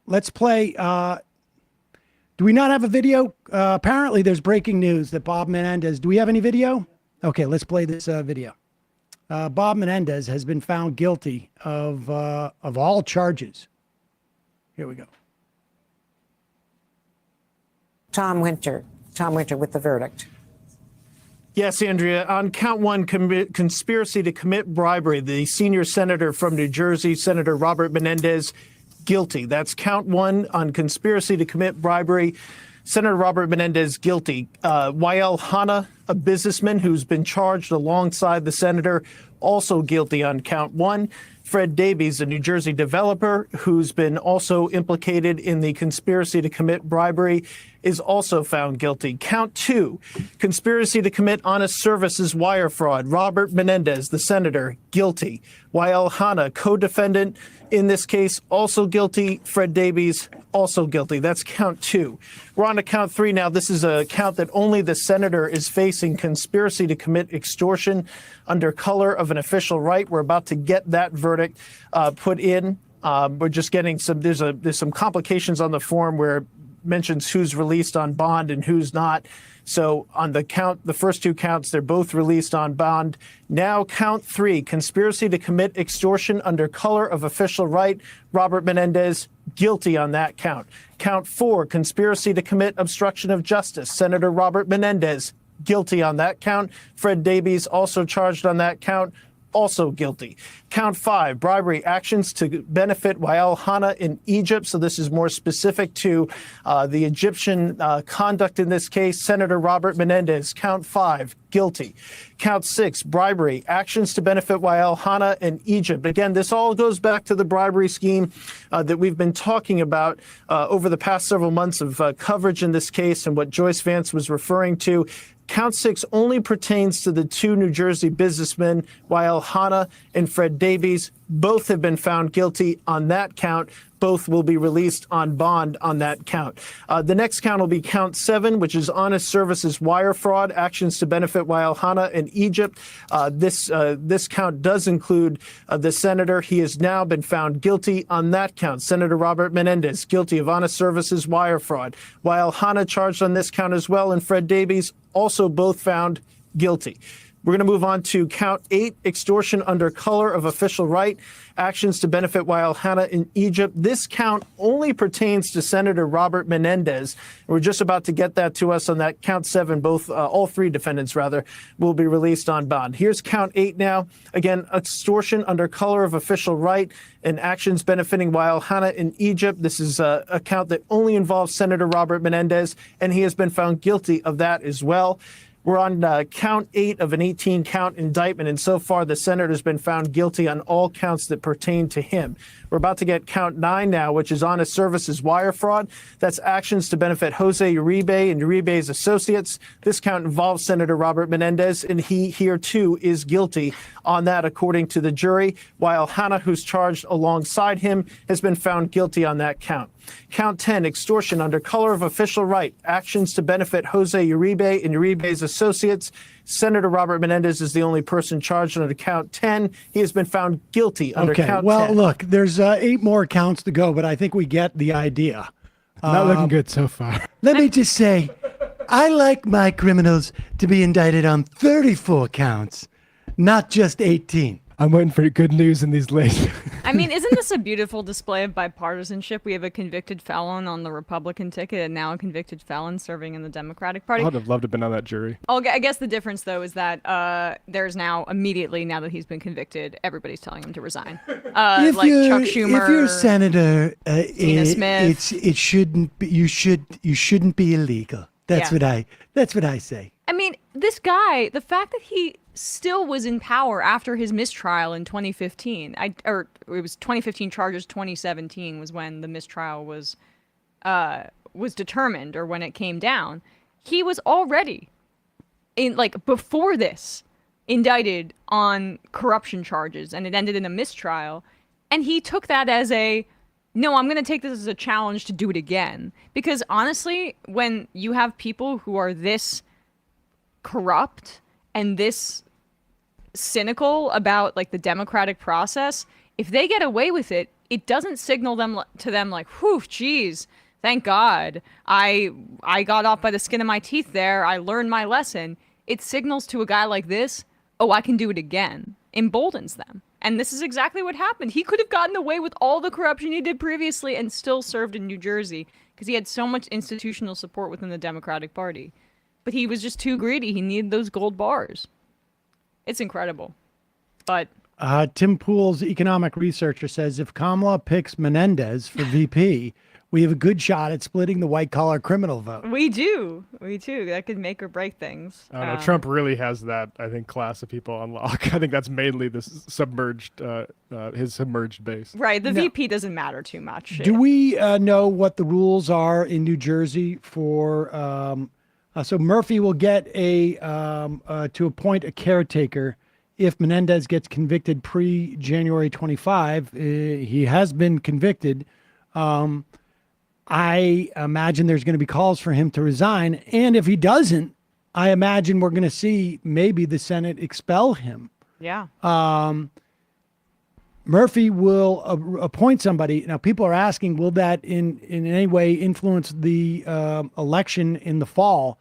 Let's play. Do we not have a video? Apparently there's breaking news that Bob Menendez. Do we have any video? Okay, let's play this video. Bob Menendez has been found guilty of all charges. Here we go. Tom Winter with the verdict. Yes, Andrea. On count one, conspiracy to commit bribery, the senior senator from New Jersey, Senator Robert Menendez, guilty. That's count one on conspiracy to commit bribery. Senator Robert Menendez, guilty. Wael Hanna, a businessman who's been charged alongside the senator, also guilty on count one. Fred Davies, a New Jersey developer who's been also implicated in the conspiracy to commit bribery, is also found guilty. Count two, conspiracy to commit honest services wire fraud. Robert Menendez, the senator, guilty. Wael Hanna, co-defendant in this case, also guilty. Fred Davies, also guilty. That's count two. We're on to count three now. This is a count that only the senator is facing: conspiracy to commit extortion under color of an official right. We're about to get that verdict put in. We're just getting there's some complications on the form where it mentions who's released on bond and who's not. So on the first two counts, they're both released on bond. Now count three, conspiracy to commit extortion under color of official right. Robert Menendez, guilty on that count. Count four, conspiracy to commit obstruction of justice. Senator Robert Menendez, guilty on that count. Fred Davies, also charged on that count, also guilty. Count five, bribery actions to benefit Wael Hanna in Egypt. So this is more specific to the Egyptian conduct in this case. Senator Robert Menendez, count five, guilty. Count six, bribery actions to benefit Wael Hanna in Egypt. Again, this all goes back to the bribery scheme that we've been talking about over the past several months of coverage in this case and what Joyce Vance was referring to. Count six only pertains to the two New Jersey businessmen, Wael Hanna and Fred Davies. Both have been found guilty on that count. Both will be released on bond on that count. The next count will be count seven, which is honest services wire fraud, actions to benefit Wael Hanna in Egypt. This count does include the senator. He has now been found guilty on that count. Senator Robert Menendez, guilty of honest services wire fraud. Wael Hanna charged on this count as well, and Fred Davies also both found guilty. We're going to move on to count eight, extortion under color of official right, actions to benefit Wael Hanna in Egypt. This count only pertains to Senator Robert Menendez. We're just about to get that to us on that count seven. All three defendants, will be released on bond. Here's count eight now. Again, extortion under color of official right and actions benefiting Wael Hanna in Egypt. This is a count that only involves Senator Robert Menendez, and he has been found guilty of that as well. We're on count 8 of an 18-count indictment, and so far the senator's been found guilty on all counts that pertain to him. We're about to get count 9 now, which is honest services wire fraud. That's actions to benefit Jose Uribe and Uribe's associates. This count involves Senator Robert Menendez, and he here too is guilty on that, according to the jury, while Hannah, who's charged alongside him, has been found guilty on that count. Count 10, extortion under color of official right, actions to benefit Jose Uribe and Uribe's associates. Senator Robert Menendez is the only person charged under count 10. He has been found guilty under count 10. Well, look, there's 8 more counts to go, but I think we get the idea. Not looking good so far. Let me just say, I like my criminals to be indicted on 34 counts, not just 18. I'm waiting for good news in these late. I mean, isn't this a beautiful display of bipartisanship? We have a convicted felon on the Republican ticket and now a convicted felon serving in the Democratic Party. I would have loved to have been on that jury. I guess the difference, though, is that there's now immediately, now that he's been convicted, everybody's telling him to resign. Like Chuck Schumer, if you're a senator, Tina Smith. it shouldn't be, you shouldn't be illegal. That's what I say. I mean, this guy, the fact that he still was in power after his mistrial in 2015, or it was 2015 charges, 2017 was when the mistrial was determined, or when it came down. He was already before this indicted on corruption charges, and it ended in a mistrial, and he took that as no, I'm going to take this as a challenge to do it again. Because honestly, when you have people who are this corrupt and this cynical about the democratic process, if they get away with it, it doesn't signal to them like, whew, geez, thank God, I got off by the skin of my teeth there, I learned my lesson. It signals to a guy like this, oh, I can do it again. Emboldens them. And this is exactly what happened. He could have gotten away with all the corruption he did previously and still served in New Jersey because he had so much institutional support within the Democratic Party. But he was just too greedy. He needed those gold bars. It's incredible. But Tim Pool's economic researcher says if Kamala picks Menendez for VP, we have a good shot at splitting the white-collar criminal vote. We do. That could make or break things. I don't know. Trump really has that, I think, class of people on lock. I think that's mainly this submerged, his submerged base. Right. The VP doesn't matter too much. Do we know what the rules are in New Jersey for... so Murphy will get to appoint a caretaker if Menendez gets convicted pre-January 25. He has been convicted. I imagine there's going to be calls for him to resign. And if he doesn't, I imagine we're going to see maybe the Senate expel him. Yeah. Murphy will appoint somebody. Now, people are asking, will that in any way influence the election in the fall?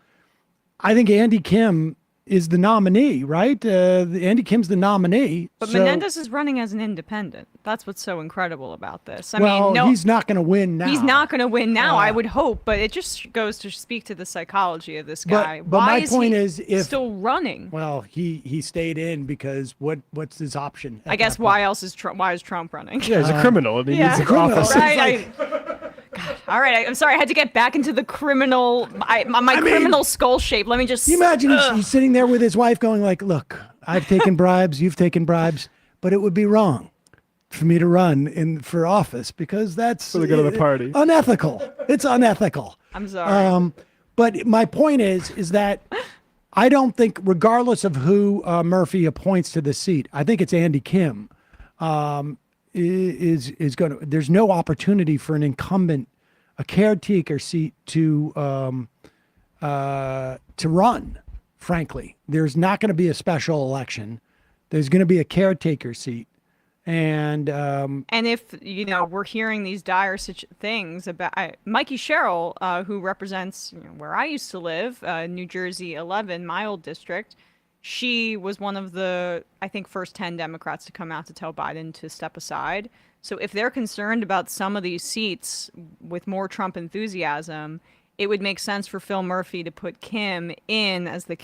I think Andy Kim is the nominee, right? Andy Kim's the nominee. But Menendez is running as an independent. That's what's so incredible about this. I mean, no, he's not going to win now. He's not going to win now, I would hope. But it just goes to speak to the psychology of this guy. But why my point is, if still running? Well, he stayed in because what's his option? I guess why is Trump running? Yeah, he's a criminal. I mean, he's a criminal. Right. God, all right, I'm sorry. I had to get back into the criminal, my criminal skull shape. Let me just... You imagine he's sitting there with his wife going like, look, I've taken bribes, you've taken bribes, but it would be wrong for me to run for office because that's... For the good of the party. Unethical. It's unethical. I'm sorry. But my point is that I don't think, regardless of who Murphy appoints to the seat, I think it's Andy Kim. Is going to, there's no opportunity for an incumbent, a caretaker seat to run. Frankly, there's not going to be a special election. There's going to be a caretaker seat, and if we're hearing these dire things about Mikey Sherrill, who represents where I used to live, New Jersey 11, my old district. She was one of the, I think, first 10 Democrats to come out to tell Biden to step aside. So if they're concerned about some of these seats with more Trump enthusiasm, it would make sense for Phil Murphy to put Kim in as the